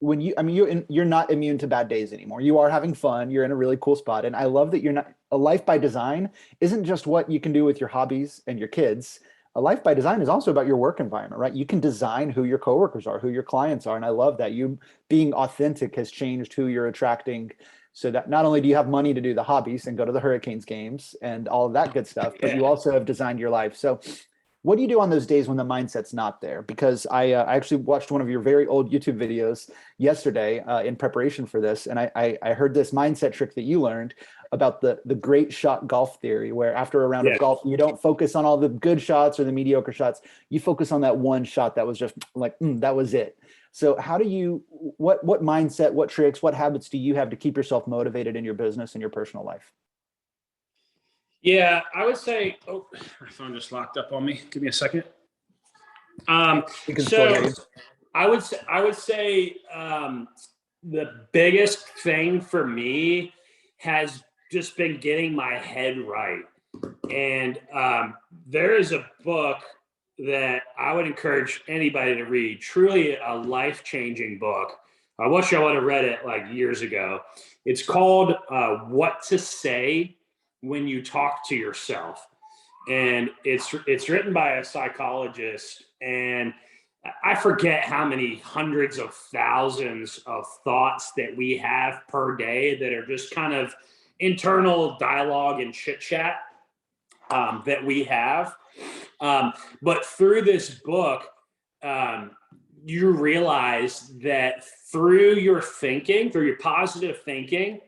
[SPEAKER 1] you're not immune to bad days anymore. You are having fun. You're in a really cool spot. And I love that a life by design isn't just what you can do with your hobbies and your kids. A life by design is also about your work environment, right? You can design who your coworkers are, who your clients are. And I love that you being authentic has changed who you're attracting, so that not only do you have money to do the hobbies and go to the Hurricanes games and all of that good stuff, but you also have designed your life. So what do you do on those days when the mindset's not there? Because I actually watched one of your very old YouTube videos yesterday in preparation for this. And I heard this mindset trick that you learned about the great shot golf theory, where after a round of golf, you don't focus on all the good shots or the mediocre shots. You focus on that one shot that was just like, that was it. So how do you, what mindset, what tricks, what habits do you have to keep yourself motivated in your business and your personal life?
[SPEAKER 2] Yeah, I would say, my phone just locked up on me. Give me a second. So I would say the biggest thing for me has just been getting my head right. And there is a book that I would encourage anybody to read, truly a life-changing book. I wish I would have read it like years ago. It's called What to Say When You Talk to Yourself. And it's written by a psychologist, and I forget how many hundreds of thousands of thoughts that we have per day that are just kind of internal dialogue and chit chat that we have. But through this book, you realize that through your thinking, through your positive thinking,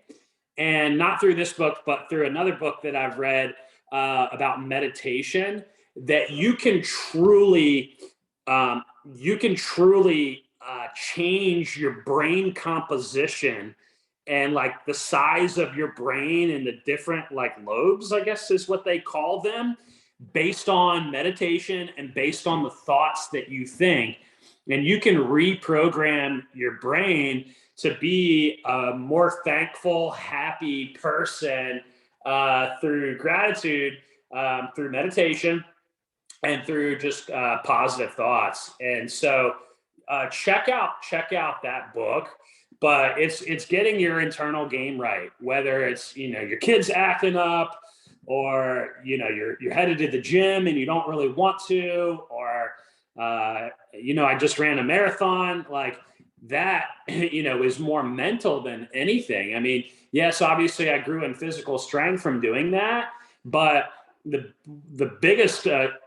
[SPEAKER 2] and not through this book, but through another book that I've read about meditation, that you can truly change your brain composition and like the size of your brain and the different like lobes, I guess is what they call them, based on meditation and based on the thoughts that you think. And you can reprogram your brain to be a more thankful, happy person through gratitude, through meditation, and through just positive thoughts. And so check out that book. but it's getting your internal game right, whether it's, your kids acting up, or, you're headed to the gym and you don't really want to, or, I just ran a marathon, like that, is more mental than anything. I mean, yes, obviously I grew in physical strength from doing that, but the biggest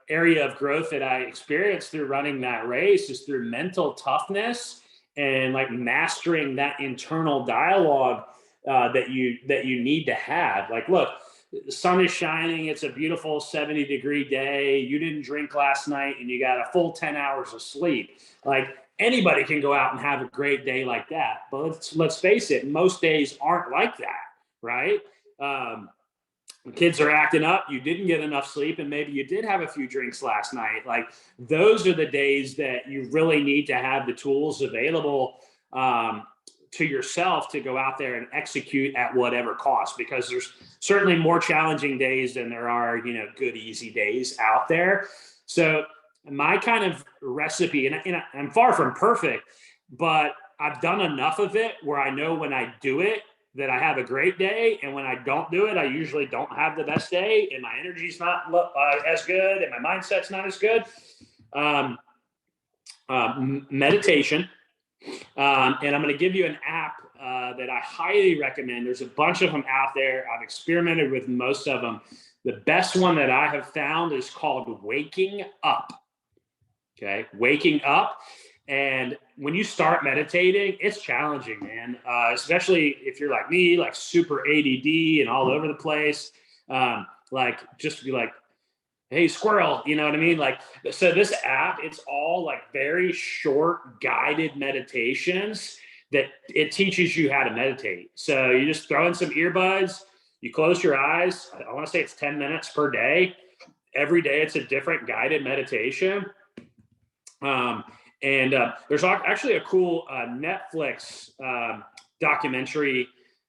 [SPEAKER 2] area of growth that I experienced through running that race is through mental toughness and like mastering that internal dialogue that you need to have. Like, look, the sun is shining. It's a beautiful 70-degree day. You didn't drink last night and you got a full 10 hours of sleep. Like, anybody can go out and have a great day like that. But let's face it, most days aren't like that, right? Kids are acting up, you didn't get enough sleep, and maybe you did have a few drinks last night. Like, those are the days that you really need to have the tools available to yourself to go out there and execute at whatever cost, because there's certainly more challenging days than there are, good, easy days out there. So my kind of recipe, and I'm far from perfect, but I've done enough of it where I know when I do it that I have a great day, and when I don't do it, I usually don't have the best day, and my energy's not as good, and my mindset's not as good. Meditation. And I'm going to give you an app that I highly recommend. There's a bunch of them out there. I've experimented with most of them. The best one that I have found is called Waking Up. Okay, Waking Up. And when you start meditating, it's challenging, man. Especially if you're like me, like super ADD and all over the place. Like, just be like, hey, squirrel, you know what I mean? Like, so this app, it's all like very short guided meditations that it teaches you how to meditate. So you just throw in some earbuds, you close your eyes. I want to say it's 10 minutes per day. Every day it's a different guided meditation. And there's actually a cool Netflix documentary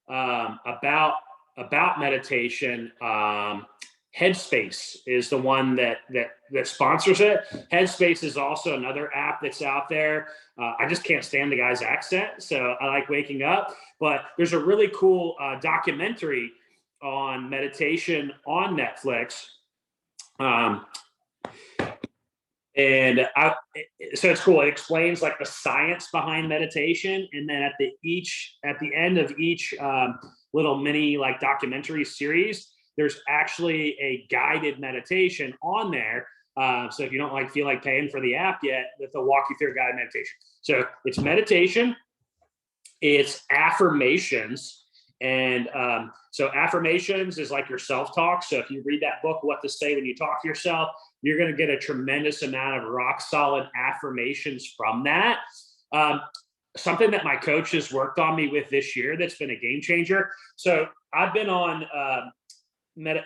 [SPEAKER 2] about meditation. Headspace is the one that sponsors it. Headspace is also another app that's out there. I just can't stand the guy's accent, so I like Waking Up. But there's a really cool documentary on meditation on Netflix. So it's cool. It explains like the science behind meditation, and then at the end of each little mini like documentary series, there's actually a guided meditation on there. So if you don't feel like paying for the app yet, they'll walk you through a guided meditation. So it's meditation, it's affirmations. And so affirmations is like your self-talk. So if you read that book, What to Say When You Talk to Yourself, you're going to get a tremendous amount of rock solid affirmations from that. Something that my coach has worked on me with this year that's been a game changer. So I've been on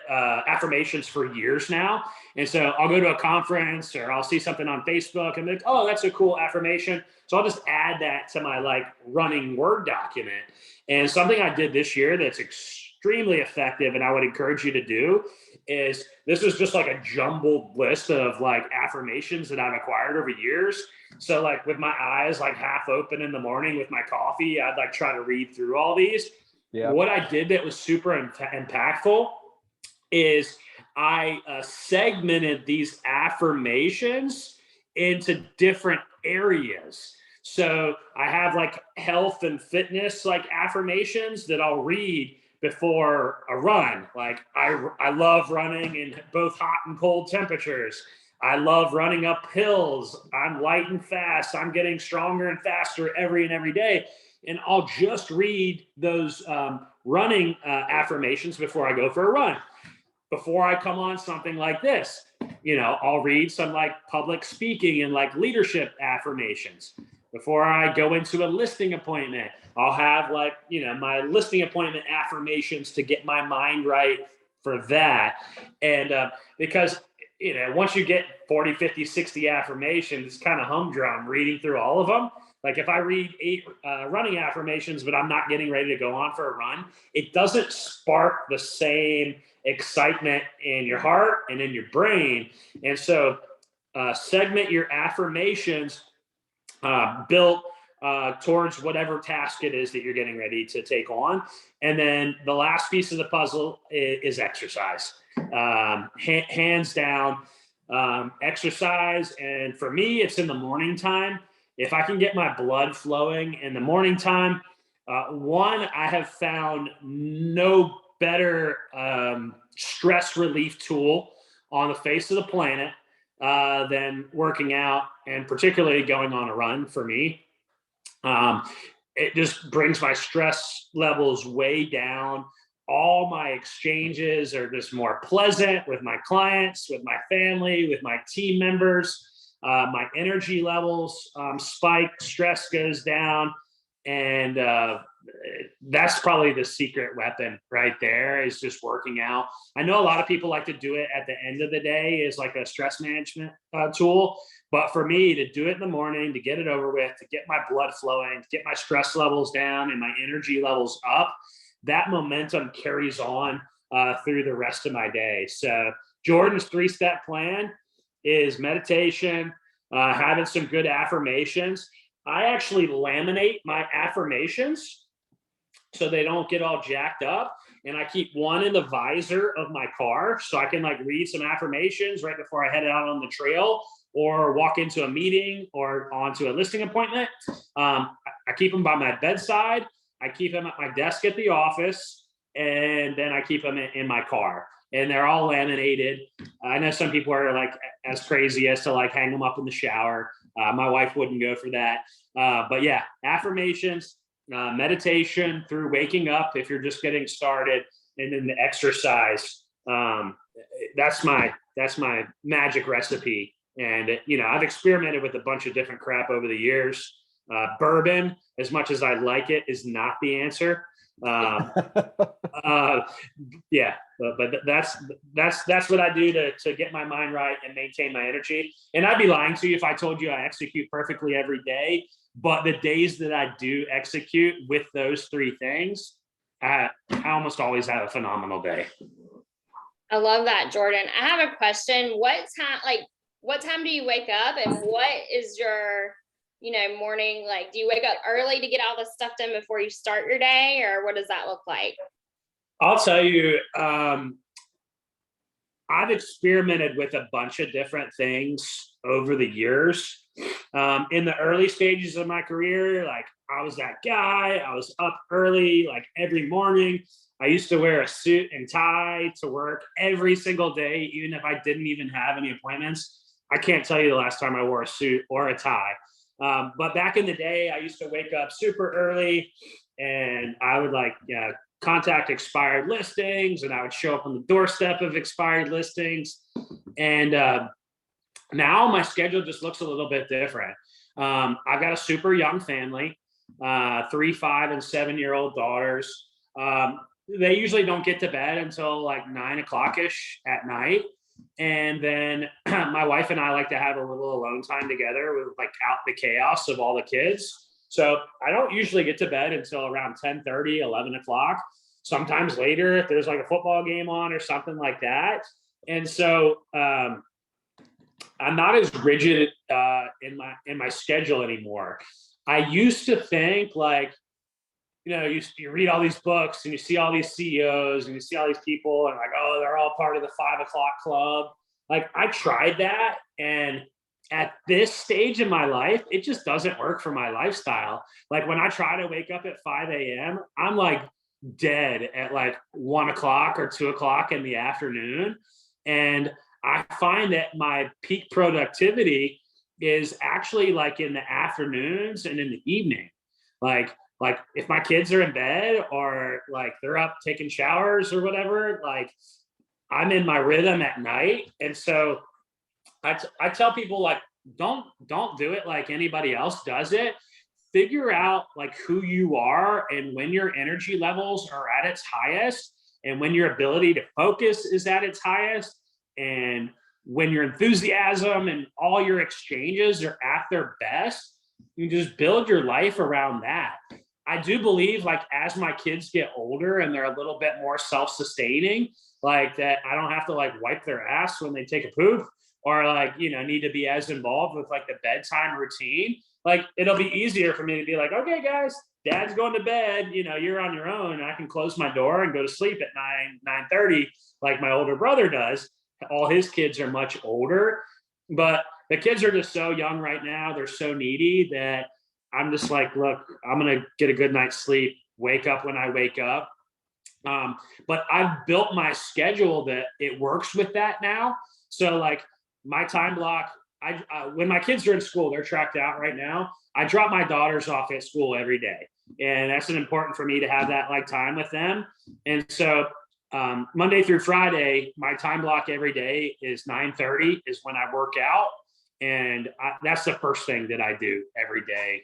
[SPEAKER 2] affirmations for years now. And so I'll go to a conference or I'll see something on Facebook and be like, oh, that's a cool affirmation. So I'll just add that to my running Word document. And something I did this year that's extremely effective, and I would encourage you to do, is this is just like a jumbled list of affirmations that I've acquired over years. So with my eyes half open in the morning with my coffee, I'd try to read through all these. Yeah. What I did that was super impactful is I segmented these affirmations into different areas. So I have health and fitness affirmations that I'll read before a run. I love running in both hot and cold temperatures. I love running up hills. I'm light and fast. I'm getting stronger and faster every day. And I'll just read those running affirmations before I go for a run. Before I come on something like this, I'll read some public speaking and leadership affirmations. Before I go into a listing appointment, I'll have my listing appointment affirmations to get my mind right for that. And because, once you get 40, 50, 60 affirmations, it's kind of humdrum reading through all of them. If I read 8 running affirmations, but I'm not getting ready to go on for a run, it doesn't spark the same excitement in your heart and in your brain. And so segment your affirmations, built towards whatever task it is that you're getting ready to take on. And then the last piece of the puzzle is exercise. Hands down, exercise. And for me, it's in the morning time. If I can get my blood flowing in the morning time, one, I have found no better stress relief tool on the face of the planet than working out, and particularly going on a run for me. It just brings my stress levels way down. All my exchanges are just more pleasant with my clients, with my family, with my team members. My energy levels spike, stress goes down, and that's probably the secret weapon right there, is just working out. I know a lot of people like to do it at the end of the day as like a stress management tool, but for me, to do it in the morning, to get it over with, to get my blood flowing, to get my stress levels down and my energy levels up, that momentum carries on through the rest of my day. So Jordan's 3-step plan is meditation, having some good affirmations. I actually laminate my affirmations so they don't get all jacked up. And I keep one in the visor of my car so I can like read some affirmations right before I head out on the trail or walk into a meeting or onto a listing appointment. I keep them by my bedside. I keep them at my desk at the office, and then I keep them in my car. And they're all laminated. I know some people are like as crazy as to like hang them up in the shower. My wife wouldn't go for that. But yeah, affirmations, meditation through waking up if you're just getting started, and then the exercise. That's my magic recipe. And I've experimented with a bunch of different crap over the years. Bourbon, as much as I like it, is not the answer. Yeah, but that's what I do to get my mind right and maintain my energy. And I'd be lying to you if I told you I execute perfectly every day. But the days that I do execute with those 3 things, I almost always have a phenomenal day.
[SPEAKER 3] I love that, Jordan. I have a question. What time do you wake up, and what is your morning, like, do you wake up early to get all the stuff done before you start your day, or what does that look like?
[SPEAKER 2] I'll tell you, I've experimented with a bunch of different things over the years. In the early stages of my career, like I was that guy, I was up early, like every morning. I used to wear a suit and tie to work every single day, even if I didn't even have any appointments. I can't tell you the last time I wore a suit or a tie. But back in the day, I used to wake up super early, and I would contact expired listings, and I would show up on the doorstep of expired listings. And now my schedule just looks a little bit different. I've got a super young family, 3, 5, and 7-year-old daughters. They usually don't get to bed until like 9 o'clock-ish at night. And then my wife and I like to have a little alone time together with like out the chaos of all the kids. So I don't usually get to bed until around 10:30, 11 o'clock. Sometimes later if there's like a football game on or something like that. And so I'm not as rigid in my schedule anymore. I used to think like, you read all these books and you see all these CEOs and you see all these people and like, oh, they're all part of the 5 o'clock club. Like I tried that, and at this stage in my life, it just doesn't work for my lifestyle. Like when I try to wake up at 5 a.m., I'm like dead at like 1 o'clock or 2 o'clock in the afternoon. And I find that my peak productivity is actually like in the afternoons and in the evening. Like if my kids are in bed or like they're up taking showers or whatever, like I'm in my rhythm at night. And so I tell people like, don't do it like anybody else does it. Figure out like who you are and when your energy levels are at its highest, and when your ability to focus is at its highest, and when your enthusiasm and all your exchanges are at their best. You just build your life around that. I do believe like as my kids get older and they're a little bit more self-sustaining, like that I don't have to like wipe their ass when they take a poop or like, need to be as involved with like the bedtime routine. like, it'll be easier for me to be like, okay, guys, dad's going to bed, you're on your own, and I can close my door and go to sleep at 9:30, like my older brother does. All his kids are much older, but the kids are just so young right now. They're so needy that I'm just like, look, I'm going to get a good night's sleep, wake up when I wake up. But I've built my schedule that it works with that now. So like my time block, when my kids are in school, they're tracked out right now. I drop my daughters off at school every day, and that's important for me to have that like time with them. And so Monday through Friday, my time block every day is 9:30 is when I work out, and that's the first thing that I do every day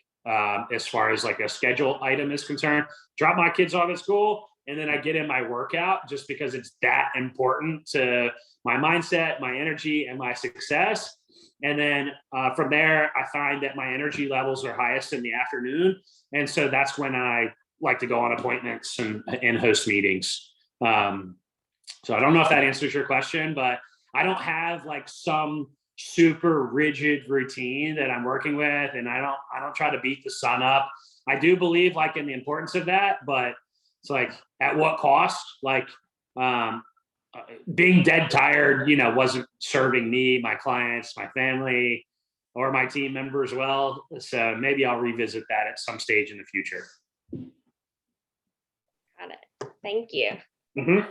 [SPEAKER 2] as far as like a schedule item is concerned. Drop my kids off at school, and then I get in my workout just because it's that important to my mindset, my energy, and my success. And then from there, I find that my energy levels are highest in the afternoon. And so that's when I like to go on appointments and host meetings. So I don't know if that answers your question, but I don't have like some super rigid routine that I'm working with. And I don't try to beat the sun up. I do believe like in the importance of that, but it's like at what cost? Like being dead tired, wasn't serving me, my clients, my family, or my team members well. So maybe I'll revisit that at some stage in the future.
[SPEAKER 3] Got it. Thank you.
[SPEAKER 2] Mm-hmm.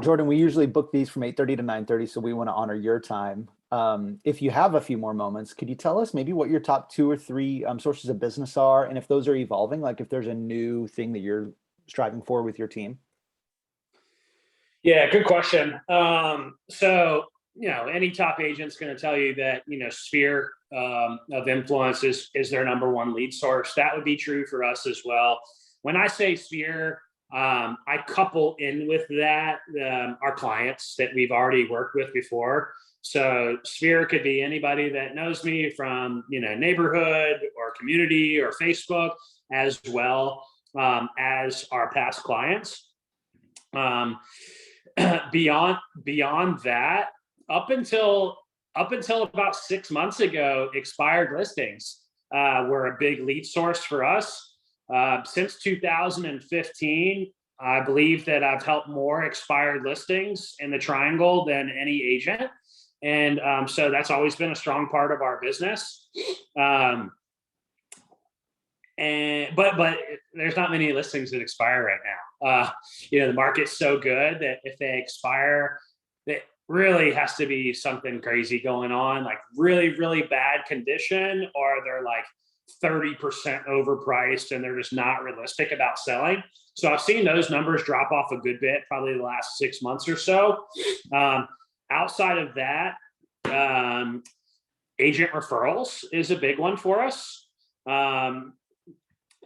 [SPEAKER 1] Jordan, we usually book these from 8:30 to 9:30, so we want to honor your time. If you have a few more moments, could you tell us maybe what your top 2 or 3 sources of business are, and if those are evolving, like if there's a new thing that you're striving for with your team?
[SPEAKER 2] Yeah, good question. So, any top agent's going to tell you that, sphere of influence is their number one lead source. That would be true for us as well. When I say sphere, I couple in with that our clients that we've already worked with before. So sphere could be anybody that knows me from, neighborhood or community or Facebook, as well as our past clients. Beyond that, up until about 6 months ago, expired listings were a big lead source for us. Since 2015, I believe that I've helped more expired listings in the Triangle than any agent. And so that's always been a strong part of our business. But there's not many listings that expire right now. The market's so good that if they expire, it really has to be something crazy going on, like really, really bad condition, or they're like 30% overpriced and they're just not realistic about selling. So I've seen those numbers drop off a good bit, probably the last 6 months or so. Outside of that, agent referrals is a big one for us.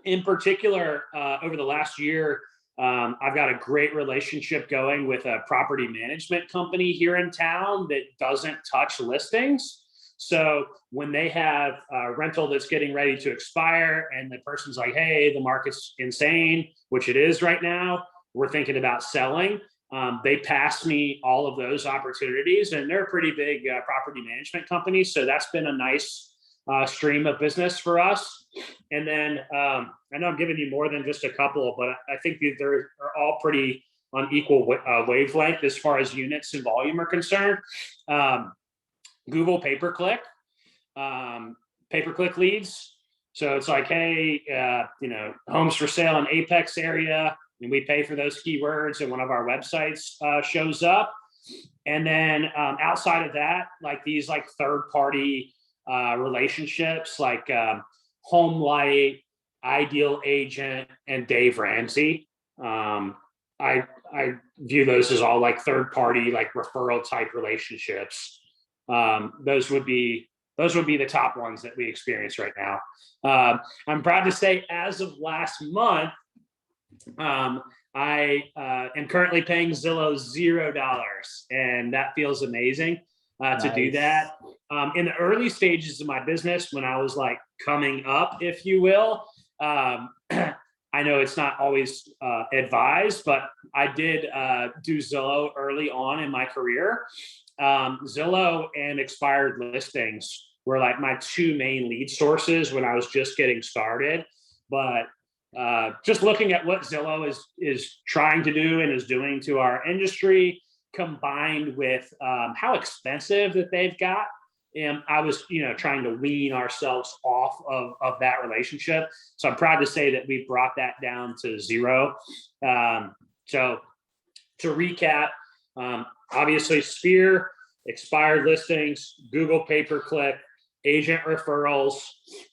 [SPEAKER 2] In particular, over the last year, I've got a great relationship going with a property management company here in town that doesn't touch listings. So when they have a rental that's getting ready to expire and the person's like, hey, the market's insane, which it is right now, we're thinking about selling. They pass me all of those opportunities, and they're a pretty big property management company. So that's been a nice stream of business for us. And then I know I'm giving you more than just a couple, but I think they're all pretty on equal wavelength as far as units and volume are concerned. Google pay-per-click leads. So it's like, hey, homes for sale in Apex area, and we pay for those keywords, and one of our websites shows up. And then outside of that, like these like third-party relationships, like HomeLight, Ideal Agent, and Dave Ramsey. I view those as all like third-party, like referral type relationships. Those would be the top ones that we experience right now. I'm proud to say, as of last month, I am currently paying Zillow $0, and that feels amazing to do that. In the early stages of my business, when I was like coming up, if you will, I know it's not always advised, but I did do Zillow early on in my career. Zillow and expired listings were like my two main lead sources when I was just getting started. But just looking at what Zillow is trying to do and is doing to our industry, combined with how expensive that they've got, and I was, trying to wean ourselves off of that relationship. So I'm proud to say that we've brought that down to zero. So to recap, obviously Sphere, expired listings, Google pay-per-click, agent referrals,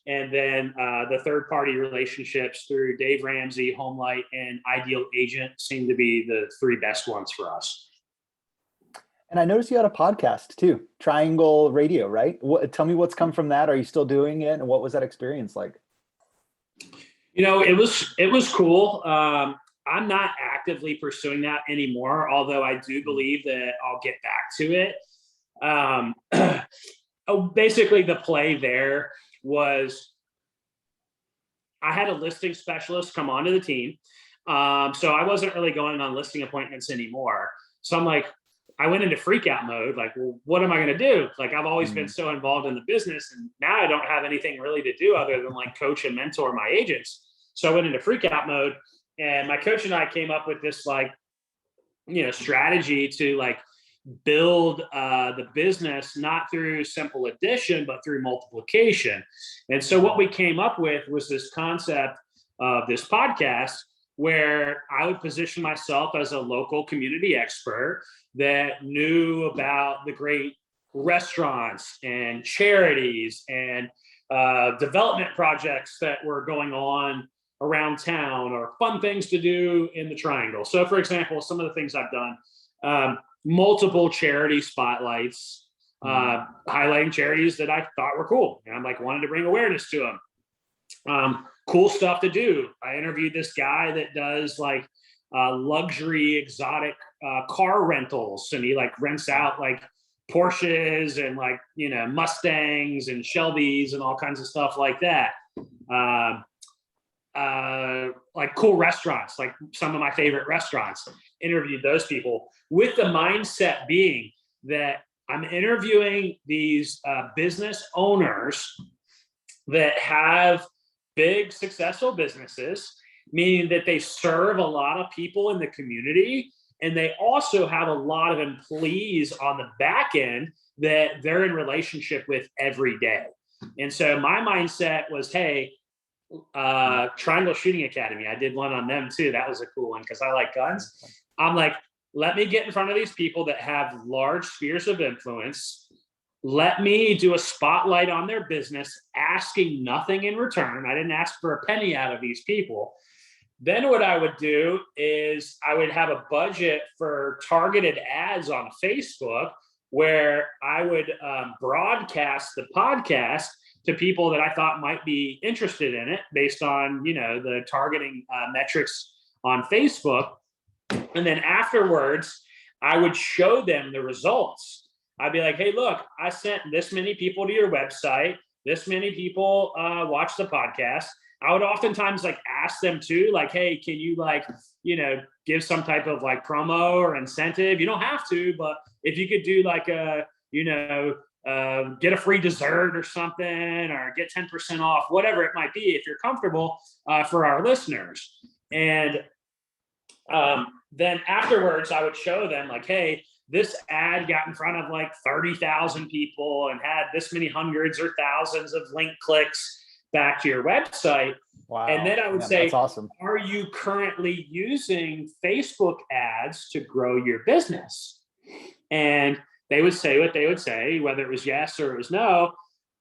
[SPEAKER 2] and then the third-party relationships through Dave Ramsey, HomeLight, and Ideal Agent seem to be the three best ones for us.
[SPEAKER 1] And I noticed you had a podcast too, Triangle Radio, right? Tell me what's come from that. Are you still doing it? And what was that experience like?
[SPEAKER 2] It was cool. I'm not actively pursuing that anymore, although I do believe that I'll get back to it. Basically, the play there was I had a listing specialist come onto the team. So I wasn't really going on listing appointments anymore. So I'm like, I went into freak out mode. Like, well, what am I going to do? Like, I've always been so involved in the business, and now I don't have anything really to do other than like coach and mentor my agents. So I went into freak out mode, and my coach and I came up with this strategy to like build the business, not through simple addition, but through multiplication. And so what we came up with was this concept of this podcast where I would position myself as a local community expert that knew about the great restaurants and charities and development projects that were going on around town, or fun things to do in the Triangle. So for example, some of the things I've done, multiple charity spotlights, highlighting charities that I thought were cool. And I'm like, wanted to bring awareness to them. Cool stuff to do. I interviewed this guy that does like luxury exotic car rentals, and he like rents out like Porsches and like, Mustangs and Shelbys and all kinds of stuff like that. Like cool restaurants, like some of my favorite restaurants, interviewed those people with the mindset being that I'm interviewing these business owners that have big successful businesses, meaning that they serve a lot of people in the community, and they also have a lot of employees on the back end that they're in relationship with every day. And so my mindset was, hey, Triangle Shooting Academy, I did one on them too. That was a cool one because I like guns. I'm like, let me get in front of these people that have large spheres of influence. Let me do a spotlight on their business, asking nothing in return. I didn't ask for a penny out of these people. Then what I would do is I would have a budget for targeted ads on Facebook where I would broadcast the podcast to people that I thought might be interested in it based on, the targeting metrics on Facebook. And then afterwards, I would show them the results. I'd be like, hey, look, I sent this many people to your website. This many people watch the podcast. I would oftentimes like ask them too, like, hey, can you give some type of like promo or incentive? You don't have to, but if you could do like a, get a free dessert or something, or get 10% off, whatever it might be, if you're comfortable, for our listeners. And then afterwards, I would show them like, hey, this ad got in front of like 30,000 people and had this many hundreds or thousands of link clicks back to your website.
[SPEAKER 1] Wow.
[SPEAKER 2] And then I would say,
[SPEAKER 1] that's awesome.
[SPEAKER 2] Are you currently using Facebook ads to grow your business? And they would say what they would say, whether it was yes or it was no.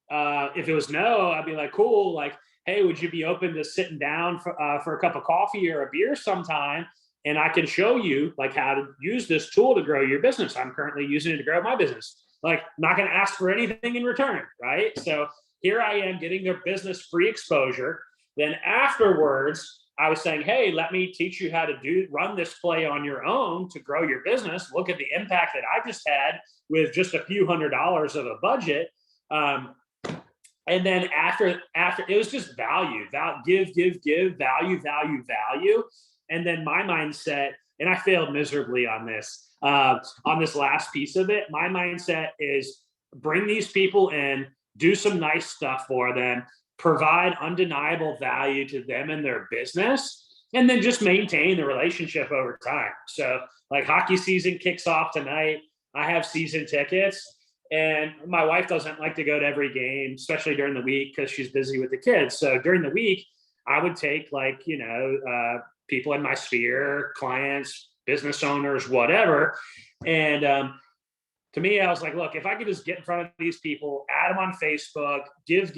[SPEAKER 2] If it was no, I'd be like, cool. Like, hey, would you be open to sitting down for a cup of coffee or a beer sometime? And I can show you like how to use this tool to grow your business. I'm currently using it to grow my business. Like, not going to ask for anything in return, right? So here I am getting their business free exposure. Then afterwards, I was saying, hey, let me teach you how to run this play on your own to grow your business. Look at the impact that I just had with just a few $100s of a budget. And then after it was just value, give, value. And then my mindset, and I failed miserably on this last piece of it. My mindset is bring these people in, do some nice stuff for them, provide undeniable value to them and their business, and then just maintain the relationship over time. So like hockey season kicks off tonight. I have season tickets, and my wife doesn't like to go to every game, especially during the week because she's busy with the kids. So during the week, I would take people in my sphere, clients, business owners, whatever. And to me, I was like, look, if I could just get in front of these people, add them on Facebook, give,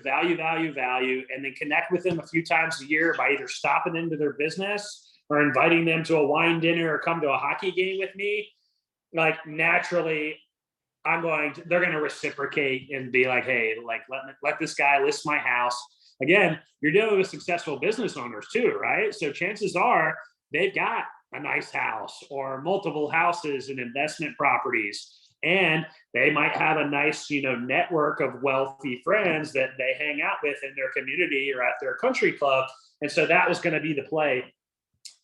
[SPEAKER 2] value, and then connect with them a few times a year by either stopping into their business or inviting them to a wine dinner or come to a hockey game with me, like naturally, they're going to reciprocate and be like, hey, like let this guy list my house. Again, you're dealing with successful business owners too, right? So chances are they've got a nice house or multiple houses and investment properties, and they might have a nice, network of wealthy friends that they hang out with in their community or at their country club. And so that was going to be the play.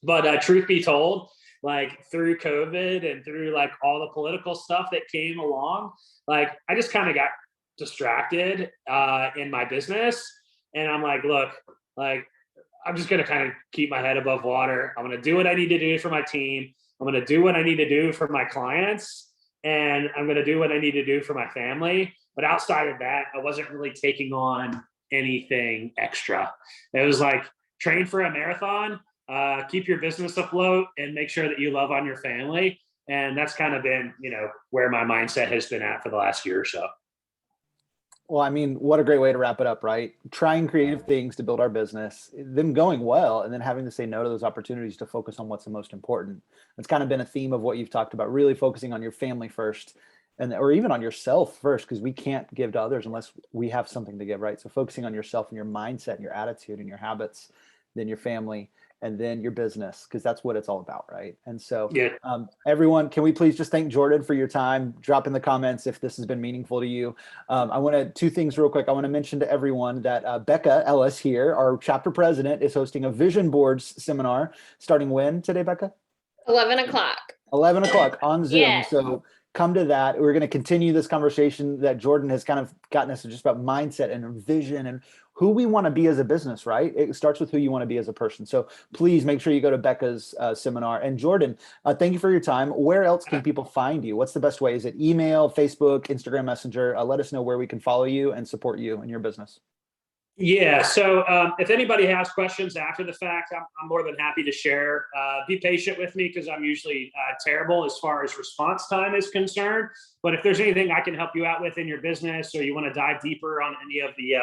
[SPEAKER 2] But truth be told, like through COVID and through like all the political stuff that came along, like I just kind of got distracted in my business. And I'm like, look, like I'm just going to kind of keep my head above water. I'm going to do what I need to do for my team. I'm going to do what I need to do for my clients. And I'm going to do what I need to do for my family. But outside of that, I wasn't really taking on anything extra. It was like train for a marathon, keep your business afloat, and make sure that you love on your family. And that's kind of been, where my mindset has been at for the last year or so.
[SPEAKER 1] Well, I mean, what a great way to wrap it up, right? Trying creative things to build our business, them going well, and then having to say no to those opportunities to focus on what's the most important. It's kind of been a theme of what you've talked about, really focusing on your family first, or even on yourself first, because we can't give to others unless we have something to give, right? So focusing on yourself and your mindset and your attitude and your habits, then your family, and then your business, because that's what it's all about, right? And so
[SPEAKER 2] Yeah.
[SPEAKER 1] Everyone, can we please just thank Jordan for your time? Drop in the comments if this has been meaningful to you. I want to, two things real quick. I want to mention to everyone that Becca Ellis here, our chapter president, is hosting a vision boards seminar starting when today, Becca?
[SPEAKER 3] 11 o'clock.
[SPEAKER 1] 11 o'clock on Zoom.
[SPEAKER 3] Yeah.
[SPEAKER 1] So come to that. We're going to continue this conversation that Jordan has kind of gotten us to, just about mindset and vision and who we want to be as a business, right? It starts with who you want to be as a person. So please make sure you go to Becca's seminar. And Jordan, thank you for your time. Where else can people find you? What's the best way? Is it email, Facebook, Instagram Messenger? Let us know where we can follow you and support you and your business.
[SPEAKER 2] Yeah. So if anybody has questions after the fact, I'm more than happy to share. Be patient with me because I'm usually terrible as far as response time is concerned. But if there's anything I can help you out with in your business, or you want to dive deeper on any of the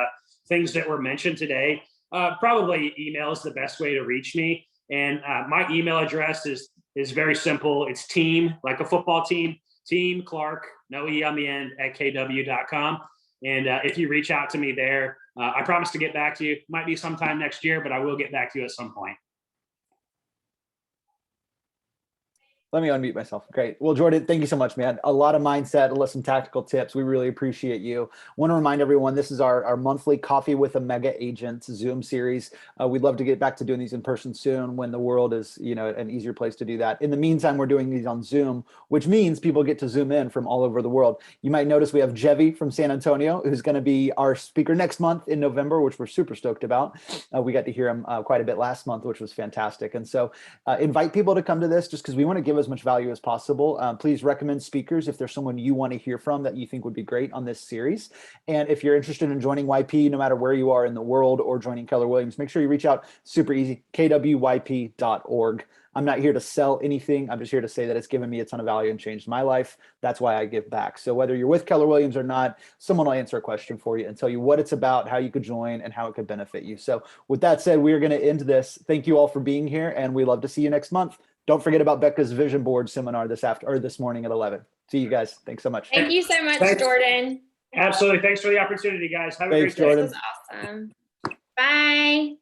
[SPEAKER 2] things that were mentioned today, probably email is the best way to reach me. And my email address is very simple. It's team, like a football team, Team Clark, no E on the end, @kw.com. And if you reach out to me there, I promise to get back to you. Might be sometime next year, but I will get back to you at some point.
[SPEAKER 1] Let me unmute myself. Great. Well, Jordan, thank you so much, man. A lot of mindset, some tactical tips. We really appreciate you. Want to remind everyone, this is our monthly Coffee with a Mega Agent Zoom series. We'd love to get back to doing these in person soon when the world is, an easier place to do that. In the meantime, we're doing these on Zoom, which means people get to Zoom in from all over the world. You might notice we have Jevi from San Antonio, who's going to be our speaker next month in November, which we're super stoked about. We got to hear him quite a bit last month, which was fantastic. And so invite people to come to this just because we want to give as much value as possible. Please recommend speakers if there's someone you want to hear from that you think would be great on this series. And if you're interested in joining YP, no matter where you are in the world, or joining Keller Williams, make sure you reach out. Super easy, kyp.org. I'm not here to sell anything. I'm just here to say that it's given me a ton of value and changed my life. That's why I give back. So whether you're with Keller Williams or not, someone will answer a question for you and tell you what it's about, how you could join, and how it could benefit you. So with that said, we are going to end this. Thank you all for being here, and we love to see you next month. Don't forget about Becca's Vision Board seminar this morning at 11. See you guys. Thanks so much.
[SPEAKER 3] Thank you so much,
[SPEAKER 2] Thanks.
[SPEAKER 3] Jordan.
[SPEAKER 2] Absolutely. Thanks for the opportunity, guys. Have a
[SPEAKER 1] Thanks,
[SPEAKER 2] great day.
[SPEAKER 1] Jordan.
[SPEAKER 3] This was awesome. Bye.